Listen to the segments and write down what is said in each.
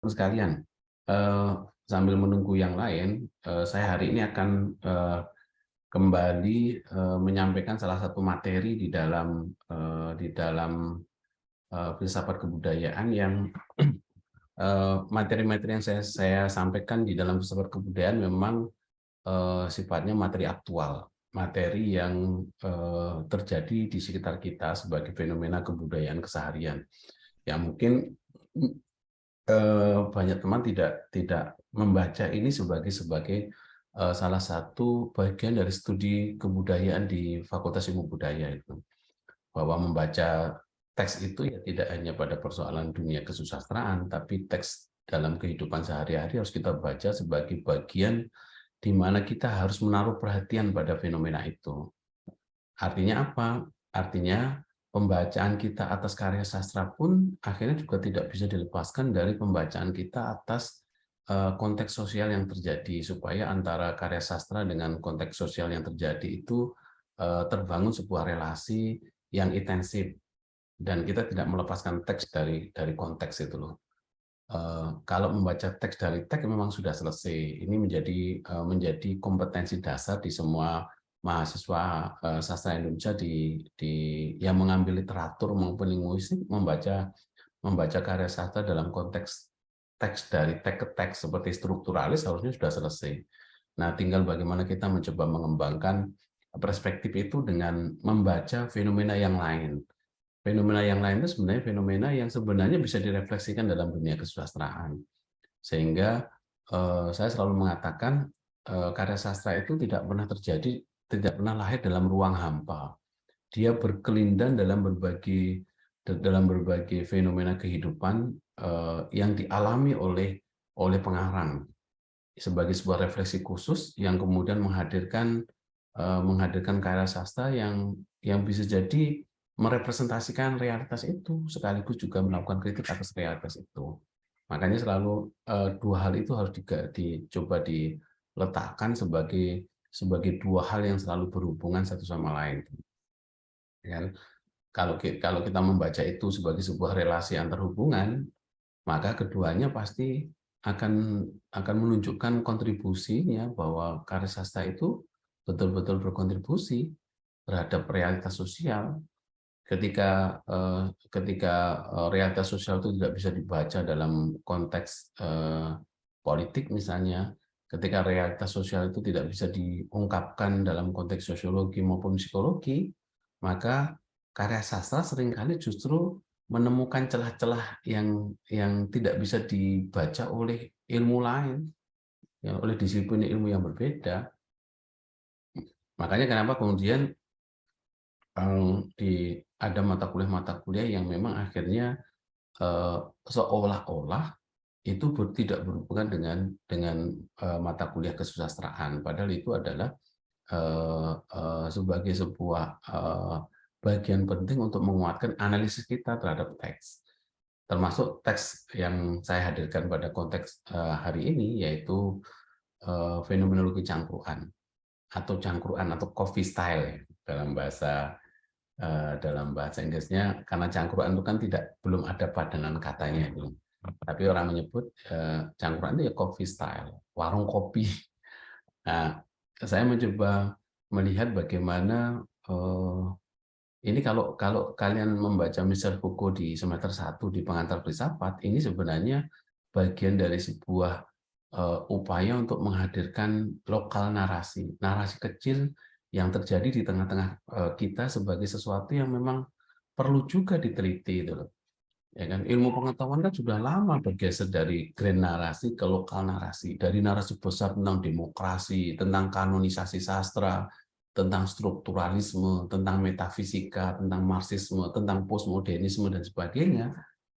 sekalian, eee, sambil menunggu yang lain, saya hari ini akan, kembali, menyampaikan salah satu materi di dalam filsafat kebudayaan yang, materi-materi yang saya sampaikan di dalam filsafat kebudayaan memang, sifatnya materi aktual, materi yang, terjadi di sekitar kita sebagai fenomena kebudayaan keseharian, yang mungkin, banyak teman tidak tidak membaca ini sebagai sebagai, salah satu bagian dari studi kebudayaan di Fakultas Ilmu Budaya itu. Bahwa membaca teks itu ya tidak hanya pada persoalan dunia kesusastraan, tapi teks dalam kehidupan sehari-hari harus kita baca sebagai bagian di mana kita harus menaruh perhatian pada fenomena itu. Artinya apa? Artinya pembacaan kita atas karya sastra pun akhirnya juga tidak bisa dilepaskan dari pembacaan kita atas konteks sosial yang terjadi, supaya antara karya sastra dengan konteks sosial yang terjadi itu terbangun sebuah relasi yang intensif, dan kita tidak melepaskan teks dari konteks itu loh. Kalau membaca teks dari teks memang sudah selesai. Ini menjadi kompetensi dasar di semua mahasiswa sastra Indonesia di yang mengambil literatur maupun linguistik, membaca membaca karya sastra dalam konteks teks dari teks ke teks seperti strukturalis harusnya sudah selesai. Nah, tinggal bagaimana kita mencoba mengembangkan perspektif itu dengan membaca fenomena yang lain. Fenomena yang lain itu sebenarnya fenomena yang sebenarnya bisa direfleksikan dalam dunia kesusastraan. Sehingga saya selalu mengatakan karya sastra itu tidak pernah terjadi, tidak pernah lahir dalam ruang hampa. Dia berkelindan dalam berbagai fenomena kehidupan yang dialami oleh pengarang sebagai sebuah refleksi khusus yang kemudian menghadirkan karya sastra yang bisa jadi merepresentasikan realitas itu, sekaligus juga melakukan kritik atas realitas itu. Makanya selalu dua hal itu harus dicoba diletakkan sebagai sebagai dua hal yang selalu berhubungan satu sama lain. Ya, kalau kita membaca itu sebagai sebuah relasi antar hubungan, maka keduanya pasti akan akan menunjukkan kontribusinya bahwa karya sastra itu betul-betul berkontribusi terhadap realitas sosial. Ketika realitas sosial itu tidak bisa dibaca dalam konteks politik misalnya, ketika realitas sosial itu tidak bisa diungkapkan dalam konteks sosiologi maupun psikologi, maka karya sastra seringkali justru menemukan celah-celah yang tidak bisa dibaca oleh ilmu lain, ya, oleh disiplin ilmu yang berbeda. Makanya kenapa kemudian ada mata kuliah yang memang akhirnya seolah-olah itu tidak berhubungan dengan mata kuliah kesusastraan, padahal itu adalah sebagai sebuah bagian penting untuk menguatkan analisis kita terhadap teks. Termasuk teks yang saya hadirkan pada konteks hari ini, yaitu fenomenologi cangkruan atau coffee style ya, dalam bahasa Inggrisnya, karena cangkruan itu kan belum ada padanan katanya itu. Tapi orang menyebut cangkruan itu ya coffee style, warung kopi. Nah, saya mencoba melihat bagaimana ini kalau kalau kalian membaca Michel Foucault di semester 1 di pengantar filsafat, ini sebenarnya bagian dari sebuah upaya untuk menghadirkan lokal narasi, narasi kecil yang terjadi di tengah-tengah kita sebagai sesuatu yang memang perlu juga diteliti itu loh. Ya kan, ilmu pengetahuan kan sudah lama bergeser dari grand narasi ke lokal narasi, dari narasi besar tentang demokrasi, tentang kanonisasi sastra, tentang strukturalisme, tentang metafisika, tentang marxisme, tentang postmodernisme dan sebagainya.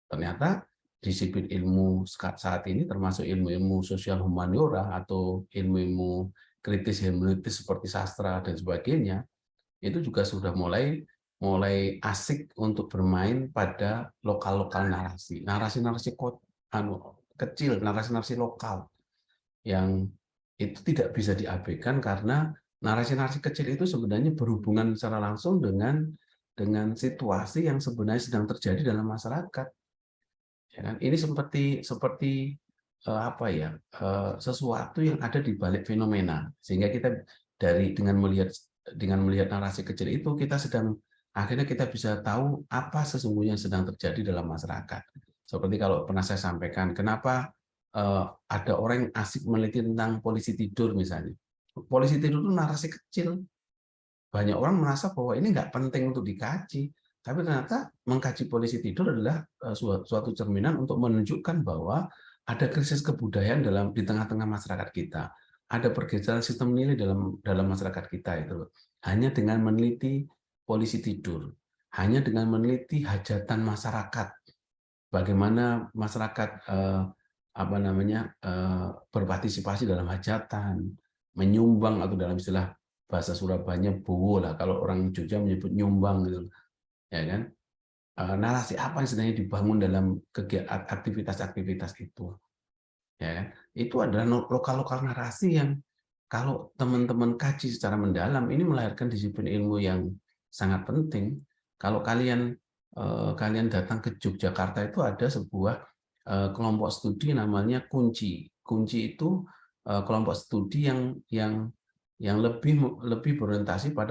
Ternyata disiplin ilmu saat ini termasuk ilmu-ilmu sosial humaniora atau ilmu-ilmu kritis hermeneutis seperti sastra dan sebagainya, itu juga sudah mulai mulai asik untuk bermain pada lokal-lokal narasi, narasi-narasi kecil, narasi-narasi lokal yang itu tidak bisa diabaikan, karena narasi-narasi kecil itu sebenarnya berhubungan secara langsung dengan situasi yang sebenarnya sedang terjadi dalam masyarakat. Ya kan? Ini seperti apa ya, sesuatu yang ada di balik fenomena, sehingga kita dengan melihat narasi kecil itu, akhirnya kita bisa tahu apa sesungguhnya yang sedang terjadi dalam masyarakat. Seperti kalau pernah saya sampaikan, kenapa ada orang yang asik meneliti tentang polisi tidur misalnya. Polisi tidur itu narasi kecil, banyak orang merasa bahwa ini nggak penting untuk dikaji, tapi ternyata mengkaji polisi tidur adalah suatu cerminan untuk menunjukkan bahwa ada krisis kebudayaan di tengah-tengah masyarakat kita, ada pergeseran sistem nilai dalam masyarakat kita itu, hanya dengan meneliti polisi tidur, hanya dengan meneliti hajatan masyarakat, bagaimana masyarakat berpartisipasi dalam hajatan, menyumbang, atau dalam istilah bahasa Surabaya bowo lah, kalau orang Jogja menyebut nyumbang gitu, ya kan? Narasi apa yang sedang dibangun dalam aktivitas-aktivitas itu, ya kan? Itu adalah lokal-lokal narasi yang kalau teman-teman kaji secara mendalam, ini melahirkan disiplin ilmu yang sangat penting. Kalau kalian datang ke Yogyakarta, itu ada sebuah kelompok studi namanya Kunci. Kunci itu kelompok studi yang lebih berorientasi pada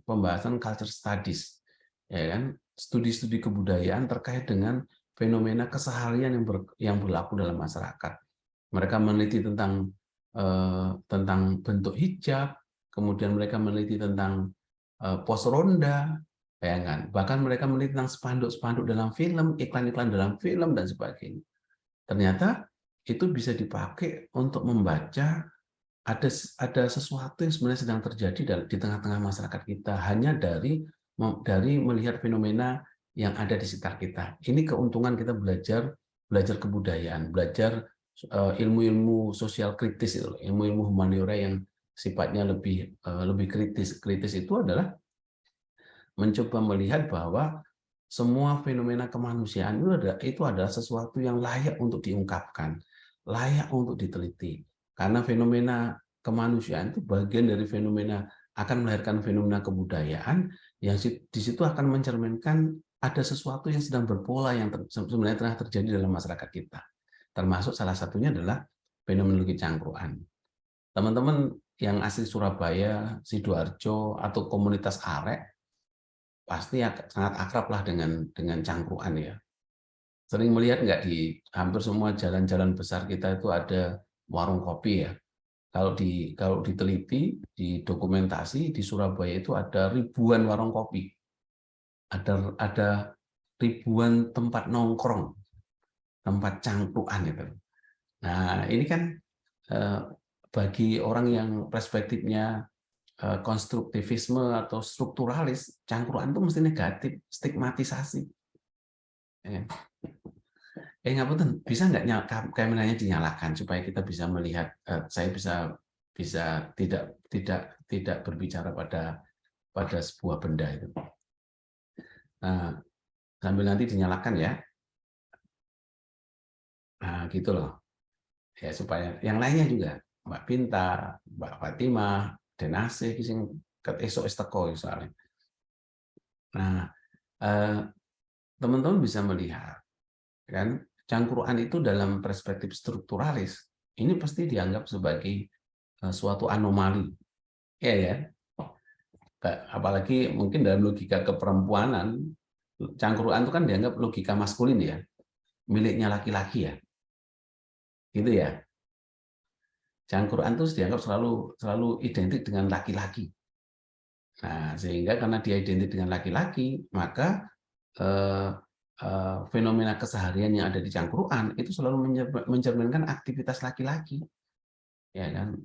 pembahasan culture studies, ya kan? Studi-studi kebudayaan terkait dengan fenomena keseharian yang berlaku dalam masyarakat. Mereka meneliti tentang bentuk hijab, kemudian mereka meneliti tentang pos ronda, bayangan. Bahkan mereka meneliti tentang spanduk-spanduk dalam film, iklan-iklan dalam film, dan sebagainya. Ternyata itu bisa dipakai untuk membaca ada sesuatu yang sebenarnya sedang terjadi di tengah-tengah masyarakat kita, hanya dari melihat fenomena yang ada di sekitar kita. Ini keuntungan kita belajar kebudayaan, belajar ilmu-ilmu sosial kritis, ilmu-ilmu humaniora yang sifatnya lebih kritis. Kritis itu adalah mencoba melihat bahwa semua fenomena kemanusiaan itu adalah sesuatu yang layak untuk diungkapkan, layak untuk diteliti. Karena fenomena kemanusiaan itu bagian dari akan melahirkan fenomena kebudayaan yang di situ akan mencerminkan ada sesuatu yang sedang berpola yang sebenarnya tengah terjadi dalam masyarakat kita. Termasuk salah satunya adalah fenomenologi cangkruan. Teman-teman yang asli Surabaya, Sidoarjo, atau komunitas Arek pasti sangat akrab lah dengan cangkruan ya. Sering melihat nggak di hampir semua jalan-jalan besar kita itu ada warung kopi ya. Kalau diteliti, didokumentasi, di Surabaya itu ada ribuan warung kopi, ada ribuan tempat nongkrong, tempat cangkruan itu. Nah ini kan bagi orang yang perspektifnya konstruktivisme atau strukturalis, cangkruan itu mesti negatif, stigmatisasi. Ngapunten, bisa nggak kameranya dinyalakan supaya kita bisa melihat, saya bisa tidak berbicara pada sebuah benda itu. Nah, sambil nanti dinyalakan ya. Nah, gitu loh. Ya supaya yang lainnya juga, Mbak Pinta, Mbak Fatimah, Denase sing esok teko soalnya. Nah, teman-teman bisa melihat kan cangkruan itu dalam perspektif strukturalis ini pasti dianggap sebagai suatu anomali, ya. Apalagi mungkin dalam logika keperempuanan, cangkruan itu kan dianggap logika maskulin ya, miliknya laki-laki ya, gitu ya. Cangkruan itu dianggap selalu identik dengan laki-laki. Nah, sehingga karena dia identik dengan laki-laki, maka fenomena keseharian yang ada di cangkruan itu selalu mencerminkan aktivitas laki-laki, ya kan?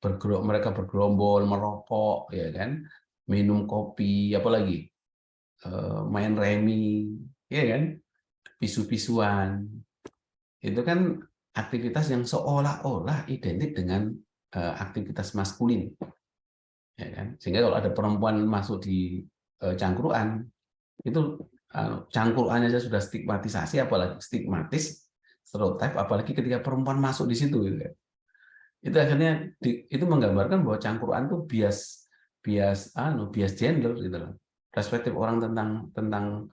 Mereka bergerombol, merokok, ya kan? Minum kopi, apalagi main remi, ya kan? Pisu-pisuan. Itu kan aktivitas yang seolah-olah identik dengan aktivitas maskulin, ya kan? Sehingga kalau ada perempuan masuk di cangkruan, itu cangkruannya saja sudah stigmatisasi, apalagi stigmatis, stereotip, apalagi ketika perempuan masuk di situ, gitu. Itu akhirnya itu menggambarkan bahwa cangkruan itu bias gender gitu loh. Perspektif orang tentang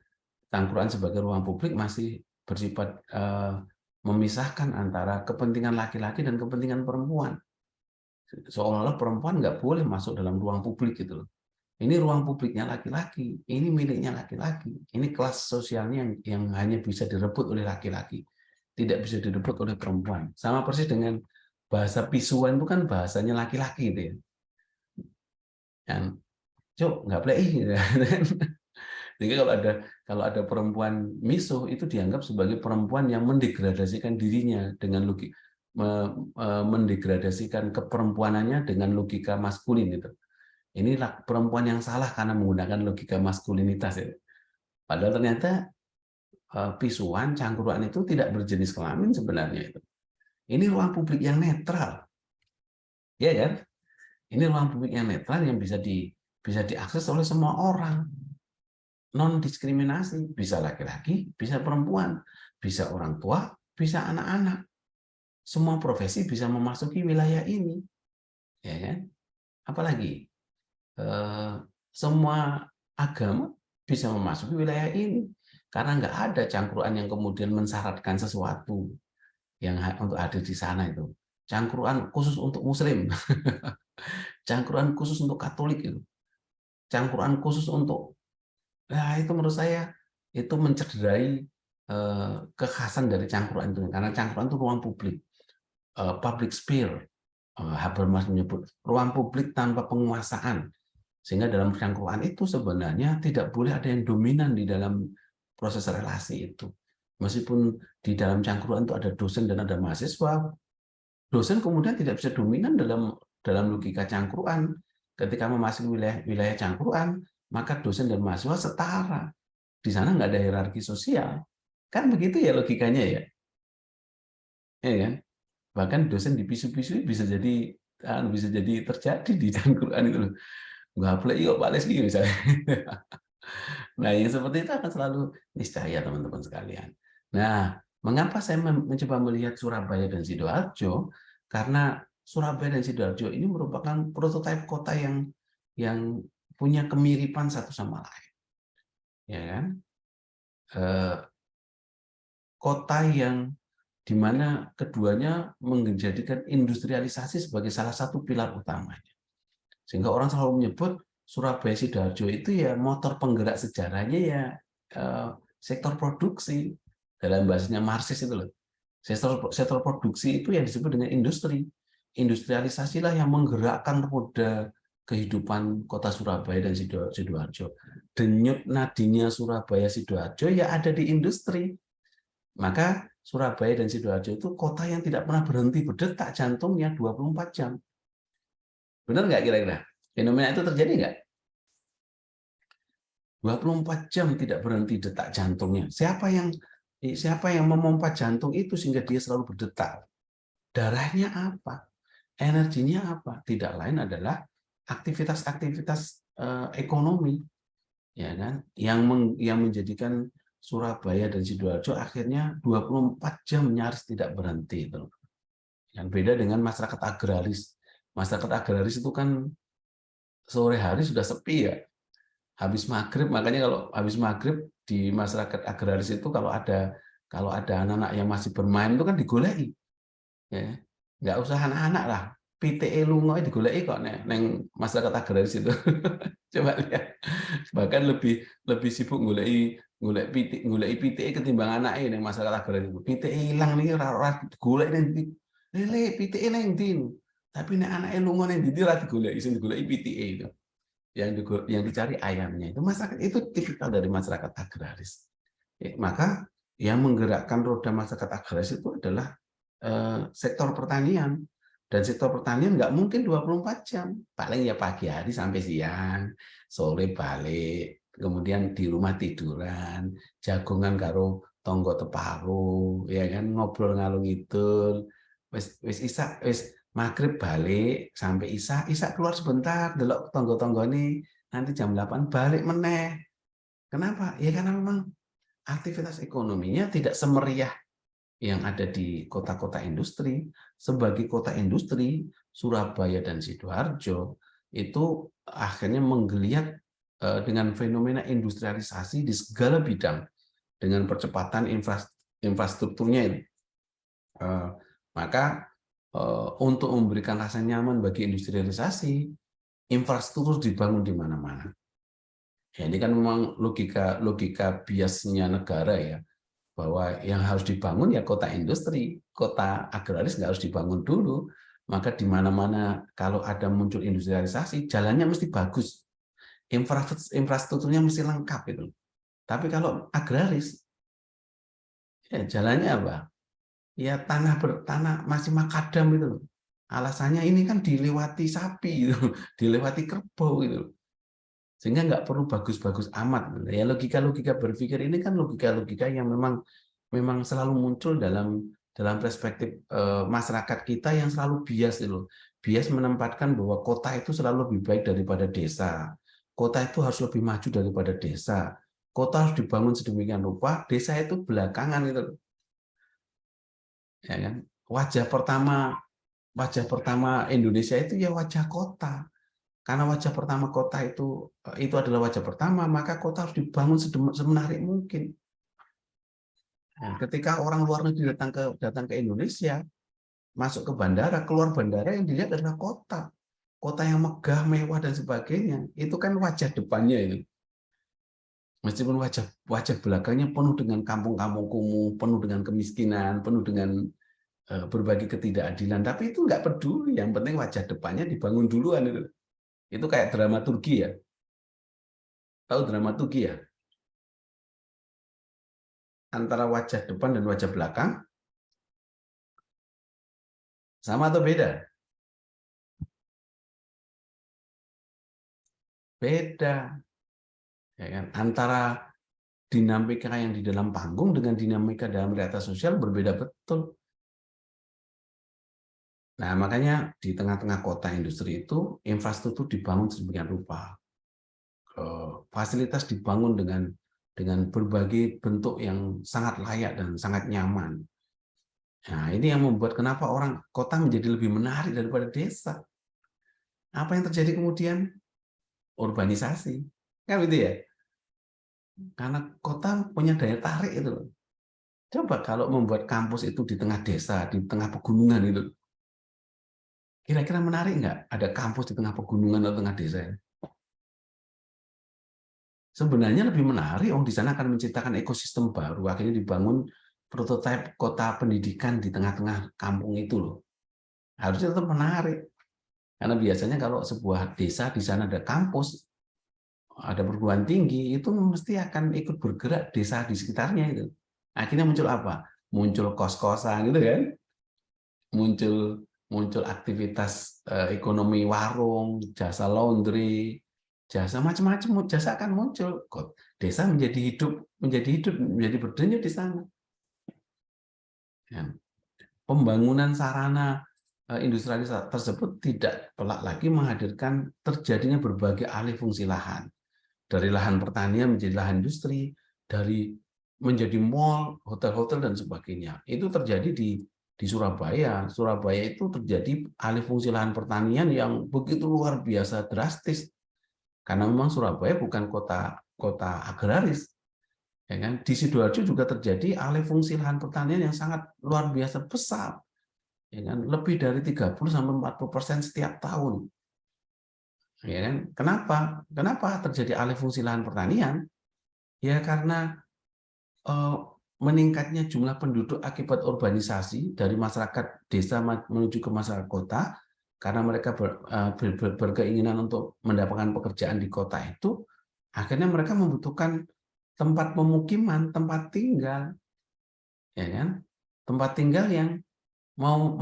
cangkruan sebagai ruang publik masih bersifat memisahkan antara kepentingan laki-laki dan kepentingan perempuan. Seolah-olah perempuan nggak boleh masuk dalam ruang publik gitu loh. Ini ruang publiknya laki-laki, ini miliknya laki-laki, ini kelas sosialnya yang hanya bisa direbut oleh laki-laki, tidak bisa direbut oleh perempuan. Sama persis dengan bahasa pisuan itu kan bahasanya laki-laki gitu ya. Yang cuk nggak boleh gitu. Jadi kalau ada perempuan misuh itu dianggap sebagai perempuan yang mendegradasikan dirinya dengan logika mendegradasikan keperempuanannya dengan logika maskulin gitu. Inilah perempuan yang salah karena menggunakan logika maskulinitas ya. Padahal ternyata pisuan, cangkruan itu tidak berjenis kelamin sebenarnya itu. Ini ruang publik yang netral, ya kan? Ini ruang publik yang netral yang bisa diakses oleh semua orang, non diskriminasi, bisa laki-laki, bisa perempuan, bisa orang tua, bisa anak-anak. Semua profesi bisa memasuki wilayah ini, ya kan? Apalagi semua agama bisa memasuki wilayah ini karena nggak ada cangkruan yang kemudian mensyaratkan sesuatu yang untuk hadir di sana itu. Cangkruan khusus untuk Muslim, cangkruan khusus untuk Katolik itu, cangkruan khusus untuk, nah itu menurut saya itu mencederai kekhasan dari cangkruan itu karena cangkruan itu ruang publik, public sphere, Habermas menyebut ruang publik tanpa penguasaan. Sehingga dalam cangkruan itu sebenarnya tidak boleh ada yang dominan di dalam proses relasi itu. Meskipun di dalam cangkruan itu ada dosen dan ada mahasiswa, dosen kemudian tidak bisa dominan dalam logika cangkruan. Ketika memasuki wilayah cangkruan, maka dosen dan mahasiswa setara. Di sana nggak ada hierarki sosial. Kan begitu ya logikanya ya. Ya kan? Bahkan dosen dipisu-pisu bisa jadi terjadi di cangkruan itu loh. Nggak boleh yuk Pak Leslie misalnya. Nah, yang seperti itu akan selalu niscaya teman-teman sekalian. Nah, mengapa saya mencoba melihat Surabaya dan Sidoarjo? Karena Surabaya dan Sidoarjo ini merupakan prototipe kota yang punya kemiripan satu sama lain, ya kan? Kota yang di mana keduanya menjadikan industrialisasi sebagai salah satu pilar utamanya. Sehingga orang selalu menyebut Surabaya Sidoarjo itu ya motor penggerak sejarahnya ya sektor produksi. Dalam bahasanya Marxis itu loh. Sektor produksi itu yang disebut dengan industri. Industrialisasilah yang menggerakkan roda kehidupan kota Surabaya dan Sidoarjo. Denyut nadinya Surabaya Sidoarjo ya ada di industri. Maka Surabaya dan Sidoarjo itu kota yang tidak pernah berhenti berdetak jantungnya 24 jam. Benar nggak kira-kira? Fenomena itu terjadi nggak? 24 jam tidak berhenti detak jantungnya. Siapa yang memompa jantung itu sehingga dia selalu berdetak? Darahnya apa? Energinya apa? Tidak lain adalah aktivitas-aktivitas ekonomi, ya kan? Yang menjadikan Surabaya dan Sidoarjo akhirnya 24 jam nyaris tidak berhenti itu. Yang beda dengan masyarakat agraris. Masyarakat agraris itu kan sore hari sudah sepi ya. Habis maghrib, makanya kalau habis maghrib di masyarakat agraris itu kalau ada anak-anak yang masih bermain itu kan digoleki, ya nggak usah anak-anak lah, PTE lunga digoleki kok neng masyarakat agraris itu. Coba lihat, bahkan lebih lebih sibuk goleki PTE ketimbang anaknya neng masyarakat agraris itu. PTE hilang nih ora digoleki neng lele PTE neng din, tapi nek anaknya lunga neng ndi ora digoleki, sing digoleki PTE itu. Yang dicari ayamnya itu masyarakat itu tipikal dari masyarakat agraris. Maka yang menggerakkan roda masyarakat agraris itu adalah sektor pertanian, dan sektor pertanian nggak mungkin 24 jam, paling ya pagi hari sampai siang, sore balik, kemudian di rumah tiduran, jagongan karo tonggo teparo, ya kan ngobrol ngalung ngidul, wis isak wis maghrib balik sampai Isa keluar sebentar, delok tonggo-tonggo nih, nanti jam 8 balik meneh. Kenapa? Ya karena memang aktivitas ekonominya tidak semeriah yang ada di kota-kota industri. Sebagai kota industri, Surabaya dan Sidoarjo itu akhirnya menggeliat dengan fenomena industrialisasi di segala bidang, dengan percepatan infrastrukturnya itu. Maka untuk memberikan rasa nyaman bagi industrialisasi, infrastruktur dibangun di mana-mana. Ya, ini kan memang logika biasnya negara ya, bahwa yang harus dibangun ya kota industri, kota agraris nggak harus dibangun dulu. Maka di mana-mana kalau ada muncul industrialisasi, jalannya mesti bagus, infrastrukturnya mesti lengkap itu. Tapi kalau agraris, ya jalannya apa? Ya tanah masih makadam itu. Alasannya ini kan dilewati sapi, gitu, dilewati kerbau gitu. Sehingga nggak perlu bagus-bagus amat. Ya logika-logika berpikir ini kan logika-logika yang memang selalu muncul dalam perspektif masyarakat kita yang selalu bias itu. Bias menempatkan bahwa kota itu selalu lebih baik daripada desa. Kota itu harus lebih maju daripada desa. Kota harus dibangun sedemikian rupa, desa itu belakangan itu. Ya kan? Wajah pertama Indonesia itu ya wajah kota. Karena wajah pertama kota itu adalah wajah pertama, maka kota harus dibangun semenarik mungkin. Nah, ketika orang luar negeri datang ke Indonesia, masuk ke bandara, keluar bandara yang dilihat adalah kota. Kota yang megah, mewah dan sebagainya. Itu kan wajah depannya itu. Meskipun wajah belakangnya penuh dengan kampung-kampung kumuh, penuh dengan kemiskinan, penuh dengan berbagai ketidakadilan, tapi itu nggak peduli. Yang penting wajah depannya dibangun duluan itu. Itu kayak dramaturgi ya. Tahu dramaturgi ya? Antara wajah depan dan wajah belakang sama atau beda? Beda. Ya kan? Antara dinamika yang di dalam panggung dengan dinamika dalam realitas sosial berbeda betul. Nah, makanya di tengah-tengah kota industri itu infrastruktur dibangun sedemikian rupa. Fasilitas dibangun dengan berbagai bentuk yang sangat layak dan sangat nyaman. Nah, ini yang membuat kenapa orang kota menjadi lebih menarik daripada desa. Apa yang terjadi kemudian? Urbanisasi. Kan gitu ya? Karena kota punya daya tarik itu. Coba kalau membuat kampus itu di tengah desa, di tengah pegunungan itu. Kira-kira menarik nggak ada kampus di tengah pegunungan atau tengah desa? Sebenarnya lebih menarik, di sana akan menciptakan ekosistem baru. Akhirnya dibangun prototipe kota pendidikan di tengah-tengah kampung itu loh. Harusnya tetap menarik. Karena biasanya kalau sebuah desa di sana ada kampus, ada perguruan tinggi, itu mesti akan ikut bergerak desa di sekitarnya itu. Akhirnya muncul apa? Muncul kos-kosan gitu kan? Muncul aktivitas ekonomi warung, jasa laundry, jasa macam-macam, jasa akan muncul. Desa menjadi berdenyut di sana. Ya. Pembangunan sarana industrialisasi tersebut tidak pelak lagi menghadirkan terjadinya berbagai alih fungsi lahan. Dari lahan pertanian menjadi lahan industri, dari menjadi mall, hotel-hotel dan sebagainya. Itu terjadi di Surabaya. Surabaya itu terjadi alih fungsi lahan pertanian yang begitu luar biasa drastis. Karena memang Surabaya bukan kota agraris. Ya kan? Di Sidoarjo juga terjadi alih fungsi lahan pertanian yang sangat luar biasa besar. Ya kan? Lebih dari 30-40% setiap tahun. Ya kan? Kenapa terjadi alih fungsi lahan pertanian? Ya karena meningkatnya jumlah penduduk akibat urbanisasi dari masyarakat desa menuju ke masyarakat kota, karena mereka berkeinginan untuk mendapatkan pekerjaan di kota itu, akhirnya mereka membutuhkan tempat pemukiman, tempat tinggal, ya kan? Tempat tinggal yang mau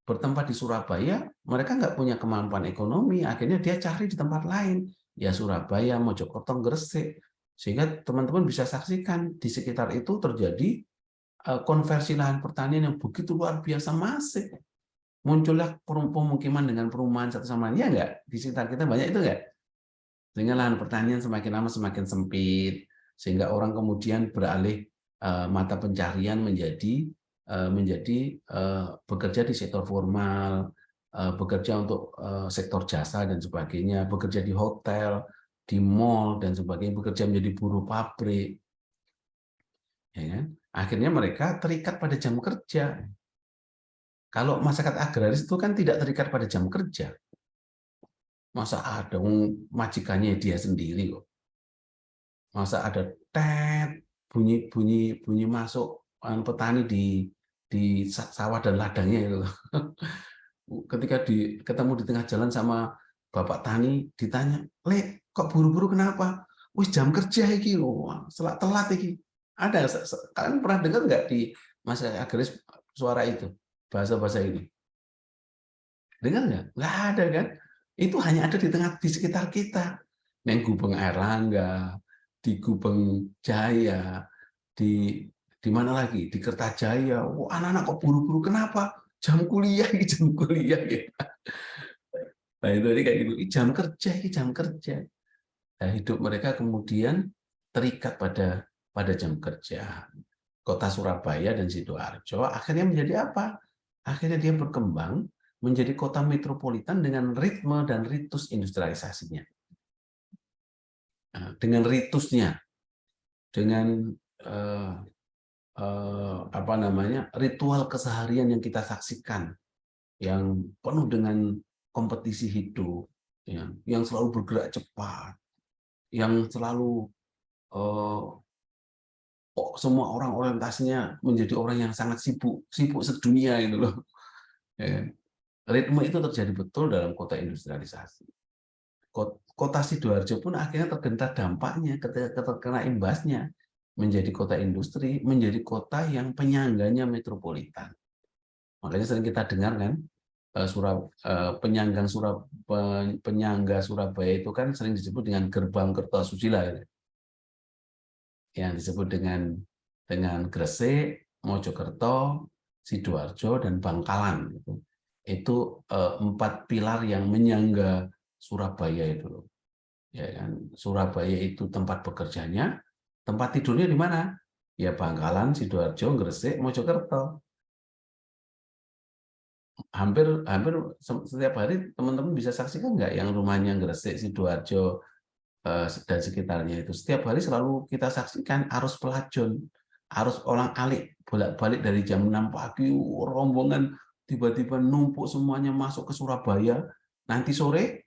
bertempat di Surabaya, mereka nggak punya kemampuan ekonomi, akhirnya dia cari di tempat lain, ya Surabaya, Mojokerto, Gresik, sehingga teman-teman bisa saksikan di sekitar itu terjadi konversi lahan pertanian yang begitu luar biasa masif. Muncullah pemukiman dengan perumahan satu sama lain, ya nggak? Di sekitar kita banyak itu nggak? Sehingga lahan pertanian semakin lama semakin sempit, sehingga orang kemudian beralih mata pencarian menjadi bekerja di sektor formal, bekerja untuk sektor jasa dan sebagainya, bekerja di hotel, di mall dan sebagainya, bekerja menjadi buruh pabrik. Ya kan? Akhirnya mereka terikat pada jam kerja. Kalau masyarakat agraris itu kan tidak terikat pada jam kerja. Masa ada majikannya dia sendiri kok. Masa ada bunyi masuk petani di sawah dan ladangnya itu. Ketika ketemu di tengah jalan sama bapak tani, ditanya, "Le, kok buru-buru kenapa?" "Wis jam kerja iki lho, telat iki." Ada, kalian pernah dengar nggak di masyarakat agraris suara itu, bahasa-bahasa ini? Dengar nggak? Nggak ada kan? Itu hanya ada di sekitar kita. Neng Gubeng Airlangga, di Gubeng Jaya, di mana lagi? Di Kertajaya. Oh, anak-anak kok buru-buru kenapa? Jam kuliah, jam kuliah. Gitu. Nah, itu kayak gitu. Jam kerja, jam kerja. Nah, hidup mereka kemudian terikat pada jam kerja. Kota Surabaya dan Sidoarjo akhirnya menjadi apa? Akhirnya dia berkembang menjadi kota metropolitan dengan ritme dan ritus industrialisasinya. Dengan ritusnya, dengan ritual keseharian yang kita saksikan, yang penuh dengan kompetisi hidup, yang selalu bergerak cepat, yang selalu semua orang orientasinya menjadi orang yang sangat sibuk sedunia gitu loh. Ritme itu terjadi betul dalam kota industrialisasi. Kota Sidoarjo pun akhirnya terkena dampaknya, terkena imbasnya, menjadi kota industri, menjadi kota yang penyangganya metropolitan. Makanya sering kita dengar kan, penyangga Surabaya itu kan sering disebut dengan gerbang Kertosusila, yang disebut dengan Gresik, Mojokerto, Sidoarjo, dan Bangkalan. Itu 4 pilar yang menyangga Surabaya itu. Ya kan? Surabaya itu tempat bekerjanya, tempat tidurnya di mana? Ya Bangkalan, Sidoarjo, Gresik, Mojokerto. Hampir setiap hari teman-teman bisa saksikan nggak yang rumahnya Gresik, Sidoarjo, dan sekitarnya itu. Setiap hari selalu kita saksikan arus pelajon, arus olang-alik, bolak-balik dari jam 6 pagi, rombongan tiba-tiba numpuk semuanya masuk ke Surabaya. Nanti sore,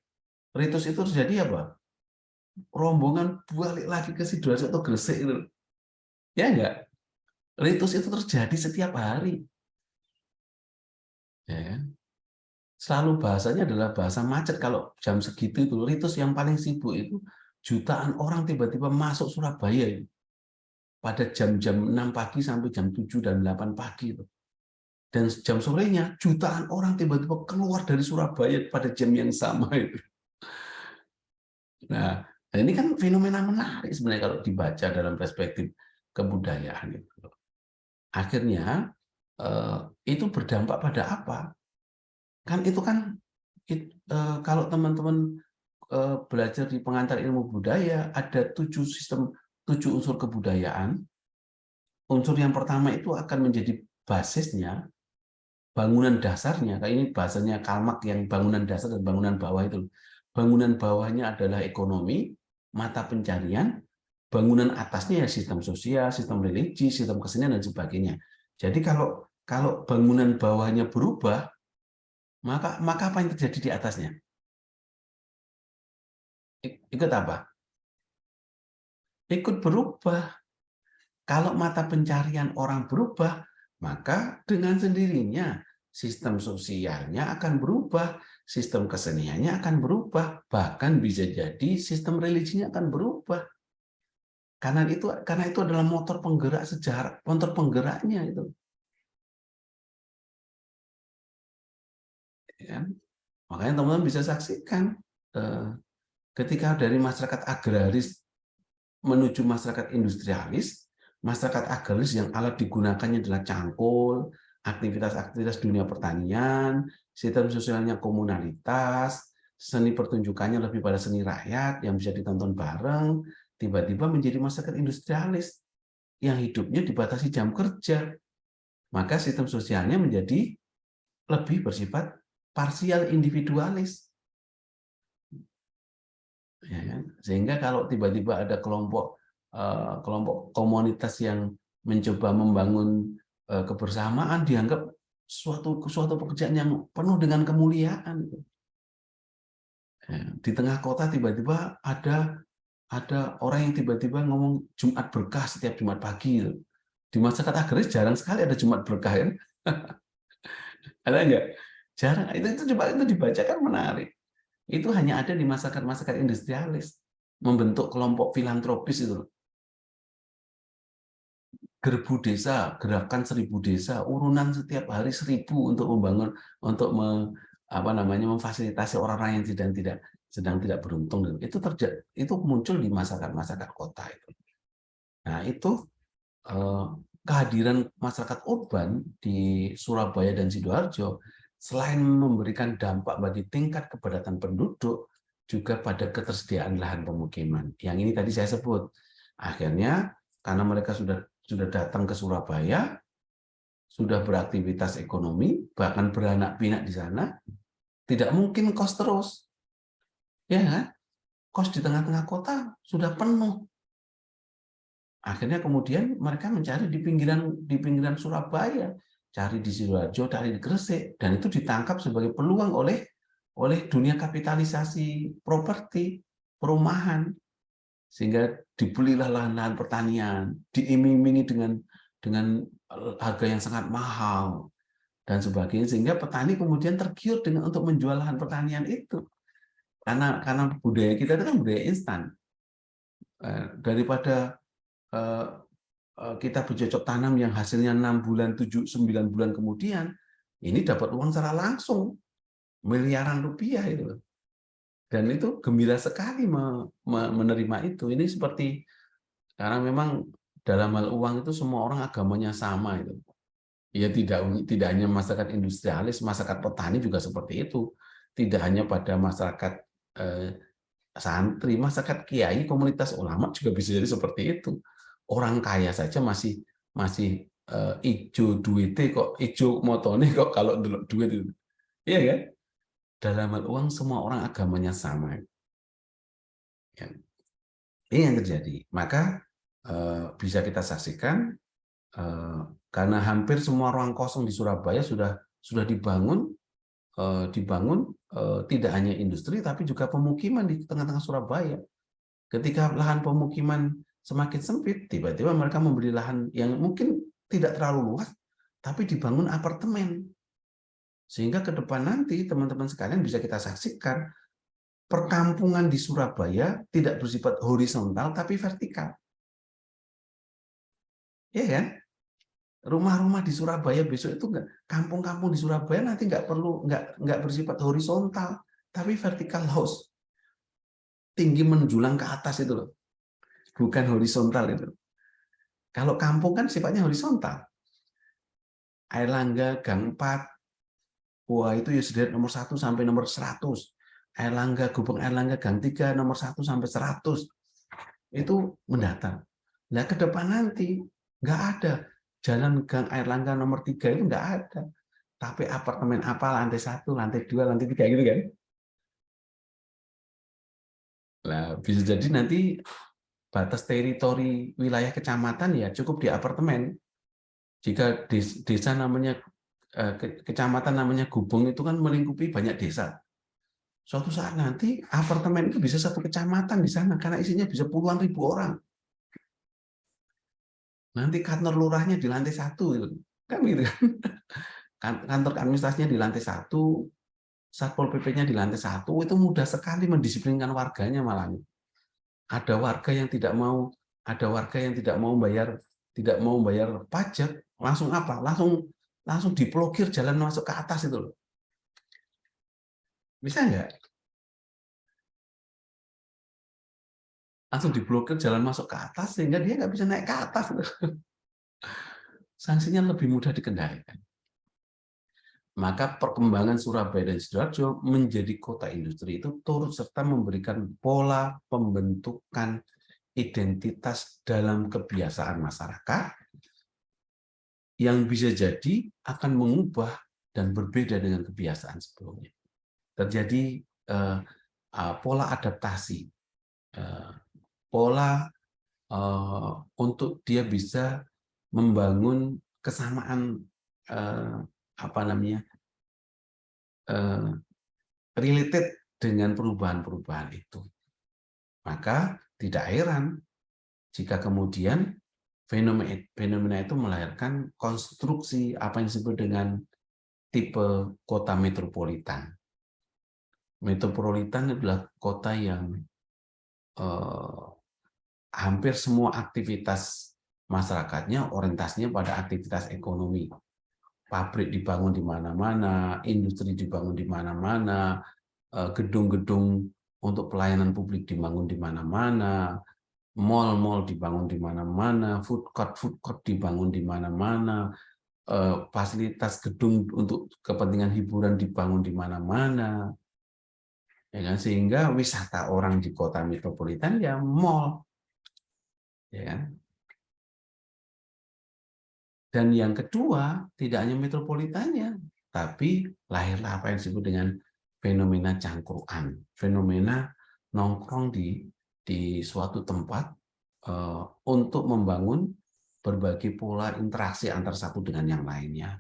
ritus itu terjadi apa? Rombongan balik lagi ke Sidoarjo atau Gresik itu. Ya enggak? Ritus itu terjadi setiap hari. Ya kan? Selalu bahasanya adalah bahasa macet. Kalau jam segitu itu, ritus yang paling sibuk itu jutaan orang tiba-tiba masuk Surabaya pada jam-jam 6 pagi sampai jam 7 dan 8 pagi itu. Dan jam sorenya jutaan orang tiba-tiba keluar dari Surabaya pada jam yang sama itu. Nah, ini kan fenomena menarik sebenarnya kalau dibaca dalam perspektif kebudayaan itu. Akhirnya itu berdampak pada apa? Kan itu kan kalau teman-teman belajar di pengantar ilmu budaya ada 7 unsur kebudayaan. Unsur yang pertama itu akan menjadi basisnya, bangunan dasarnya. Kayak ini bahasanya Kalmak yang bangunan dasar dan bangunan bawah itu. Bangunan bawahnya adalah ekonomi, mata pencarian, bangunan atasnya ya sistem sosial, sistem religi, sistem kesenian dan sebagainya. Jadi kalau bangunan bawahnya berubah, maka apa yang terjadi di atasnya? Ikut apa? Ikut berubah. Kalau mata pencarian orang berubah, maka dengan sendirinya sistem sosialnya akan berubah, sistem keseniannya akan berubah, bahkan bisa jadi sistem religinya akan berubah. Karena itu adalah motor penggerak sejarah, motor penggeraknya itu. Ya. Makanya teman-teman bisa saksikan ketika dari masyarakat agraris menuju masyarakat industrialis, masyarakat agraris yang alat digunakannya adalah cangkul, aktivitas-aktivitas dunia pertanian, sistem sosialnya komunalitas, seni pertunjukannya lebih pada seni rakyat yang bisa ditonton bareng, tiba-tiba menjadi masyarakat industrialis yang hidupnya dibatasi jam kerja. Maka sistem sosialnya menjadi lebih bersifat parsial individualis. Ya kan? Sehingga kalau tiba-tiba ada kelompok komunitas yang mencoba membangun kebersamaan dianggap suatu pekerjaan yang penuh dengan kemuliaan. Di tengah kota tiba-tiba ada orang yang tiba-tiba ngomong Jumat berkah setiap Jumat pagi. Di masyarakat agraris jarang sekali ada Jumat berkah, kan? Ada nggak? Jarang. Itu coba itu dibaca kan menarik. Itu hanya ada di masyarakat industrialis, membentuk kelompok filantropis itu. Gerbu desa, gerakan 1000 desa, urunan setiap hari 1000 untuk membangun, untuk memfasilitasi orang-orang yang sedang tidak beruntung. Itu muncul di masyarakat kota itu. Nah, itu kehadiran masyarakat urban di Surabaya dan Sidoarjo selain memberikan dampak bagi tingkat kepadatan penduduk, juga pada ketersediaan lahan pemukiman. Yang ini tadi saya sebut. Akhirnya karena mereka sudah datang ke Surabaya, sudah beraktivitas ekonomi, bahkan beranak pinak di sana, tidak mungkin kos terus. Ya kan? Kos di tengah-tengah kota sudah penuh. Akhirnya kemudian mereka mencari di pinggiran Surabaya, cari di Sidoarjo, cari di Gresik, dan itu ditangkap sebagai peluang oleh dunia kapitalisasi properti, perumahan, sehingga dibelilah lahan-lahan pertanian, diiming-imingi dengan harga yang sangat mahal dan sebagainya, sehingga petani kemudian tergiur untuk menjual lahan pertanian itu, karena budaya kita itu kan budaya instan. Daripada kita bercocok tanam yang hasilnya 6 bulan, 7, 9 bulan kemudian, ini dapat uang secara langsung, miliaran rupiah itu. Dan itu gembira sekali menerima itu. Ini seperti, karena memang dalam hal uang itu semua orang agamanya sama itu. Ya tidak hanya masyarakat industrialis, masyarakat petani juga seperti itu. Tidak hanya pada masyarakat santri, masyarakat kiai, komunitas ulama juga bisa jadi seperti itu. Orang kaya saja masih ijo duitnya kok, ijo motone kok kalau duit itu. Iya kan? Dalam hal uang semua orang agamanya sama. Ini yang terjadi. Maka bisa kita saksikan, karena hampir semua ruang kosong di Surabaya sudah dibangun tidak hanya industri tapi juga pemukiman di tengah-tengah Surabaya. Ketika lahan pemukiman semakin sempit, tiba-tiba mereka membeli lahan yang mungkin tidak terlalu luas, tapi dibangun apartemen. Sehingga ke depan nanti teman-teman sekalian bisa kita saksikan, perkampungan di Surabaya tidak bersifat horizontal tapi vertikal. Ya kan? Rumah-rumah di Surabaya besok itu kampung-kampung di Surabaya nanti nggak bersifat horizontal tapi vertikal house, tinggi menjulang ke atas itu loh, bukan horizontal itu. Kalau kampung kan sifatnya horizontal. Airlangga Gang 4, wah itu ya sederet nomor 1 sampai nomor 100. Gubeng Airlangga Gang 3 nomor 1 sampai 100. Itu mendatang. Nah, ke depan nanti nggak ada jalan Gang Airlangga nomor 3 itu nggak ada. Tapi apartemen apa lantai 1, lantai 2, lantai 3 gitu kan. Nah, bisa jadi nanti batas teritori wilayah kecamatan ya cukup di apartemen. Jika desa namanya kecamatan namanya Gubeng itu kan melingkupi banyak desa. Suatu saat nanti apartemen itu bisa satu kecamatan di sana karena isinya bisa puluhan ribu orang. Nanti kantor lurahnya di lantai 1 kan gitu kan. Kantor administrasinya di lantai 1, Satpol PP-nya di lantai 1, itu mudah sekali mendisiplinkan warganya malah. Ada warga yang tidak mau bayar pajak, langsung apa? Langsung diblokir jalan masuk ke atas itu loh. Bisa nggak? Langsung diblokir jalan masuk ke atas sehingga dia nggak bisa naik ke atas. Sanksinya lebih mudah dikendalikan. Maka perkembangan Surabaya dan Sidoarjo menjadi kota industri itu turut serta memberikan pola pembentukan identitas dalam kebiasaan masyarakat yang bisa jadi akan mengubah dan berbeda dengan kebiasaan sebelumnya. Terjadi pola adaptasi, pola untuk dia bisa membangun kesamaan apa namanya related dengan perubahan-perubahan itu. Maka tidak heran jika kemudian fenomena itu melahirkan konstruksi apa yang disebut dengan tipe kota metropolitan. Metropolitan adalah kota yang hampir semua aktivitas masyarakatnya orientasinya pada aktivitas ekonomi. Pabrik dibangun di mana-mana, industri dibangun di mana-mana, gedung-gedung untuk pelayanan publik dibangun di mana-mana, mal-mal dibangun di mana-mana, food court dibangun di mana-mana, fasilitas gedung untuk kepentingan hiburan dibangun di mana-mana, ya kan? Sehingga wisata orang di kota metropolitan ya mal, ya kan? Dan yang kedua, tidak hanya metropolitannya, tapi lahirlah apa yang disebut dengan fenomena cangkruan, fenomena nongkrong di suatu tempat untuk membangun berbagai pola interaksi antar satu dengan yang lainnya.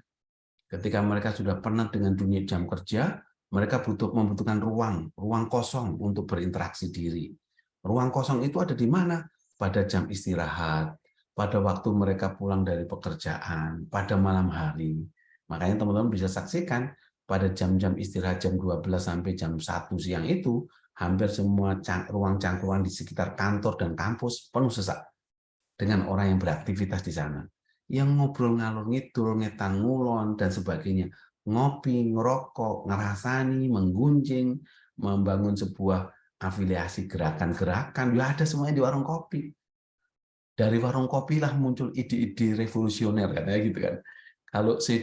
Ketika mereka sudah penat dengan dunia jam kerja, mereka membutuhkan ruang kosong untuk berinteraksi diri. Ruang kosong itu ada di mana? Pada jam istirahat, pada waktu mereka pulang dari pekerjaan, pada malam hari. Makanya teman-teman bisa saksikan pada jam-jam istirahat jam 12 sampai jam 1 siang itu, hampir semua ruang cangkruan di sekitar kantor dan kampus penuh sesak dengan orang yang beraktivitas di sana. Yang ngobrol ngalor ngidul, ngetan ngulon, dan sebagainya. Ngopi, ngerokok, ngerasani, menggunjing, membangun sebuah afiliasi gerakan-gerakan, ya ada semuanya di warung kopi. Dari warung kopi lah muncul ide-ide revolusioner, katanya gitu kan. Kalau Che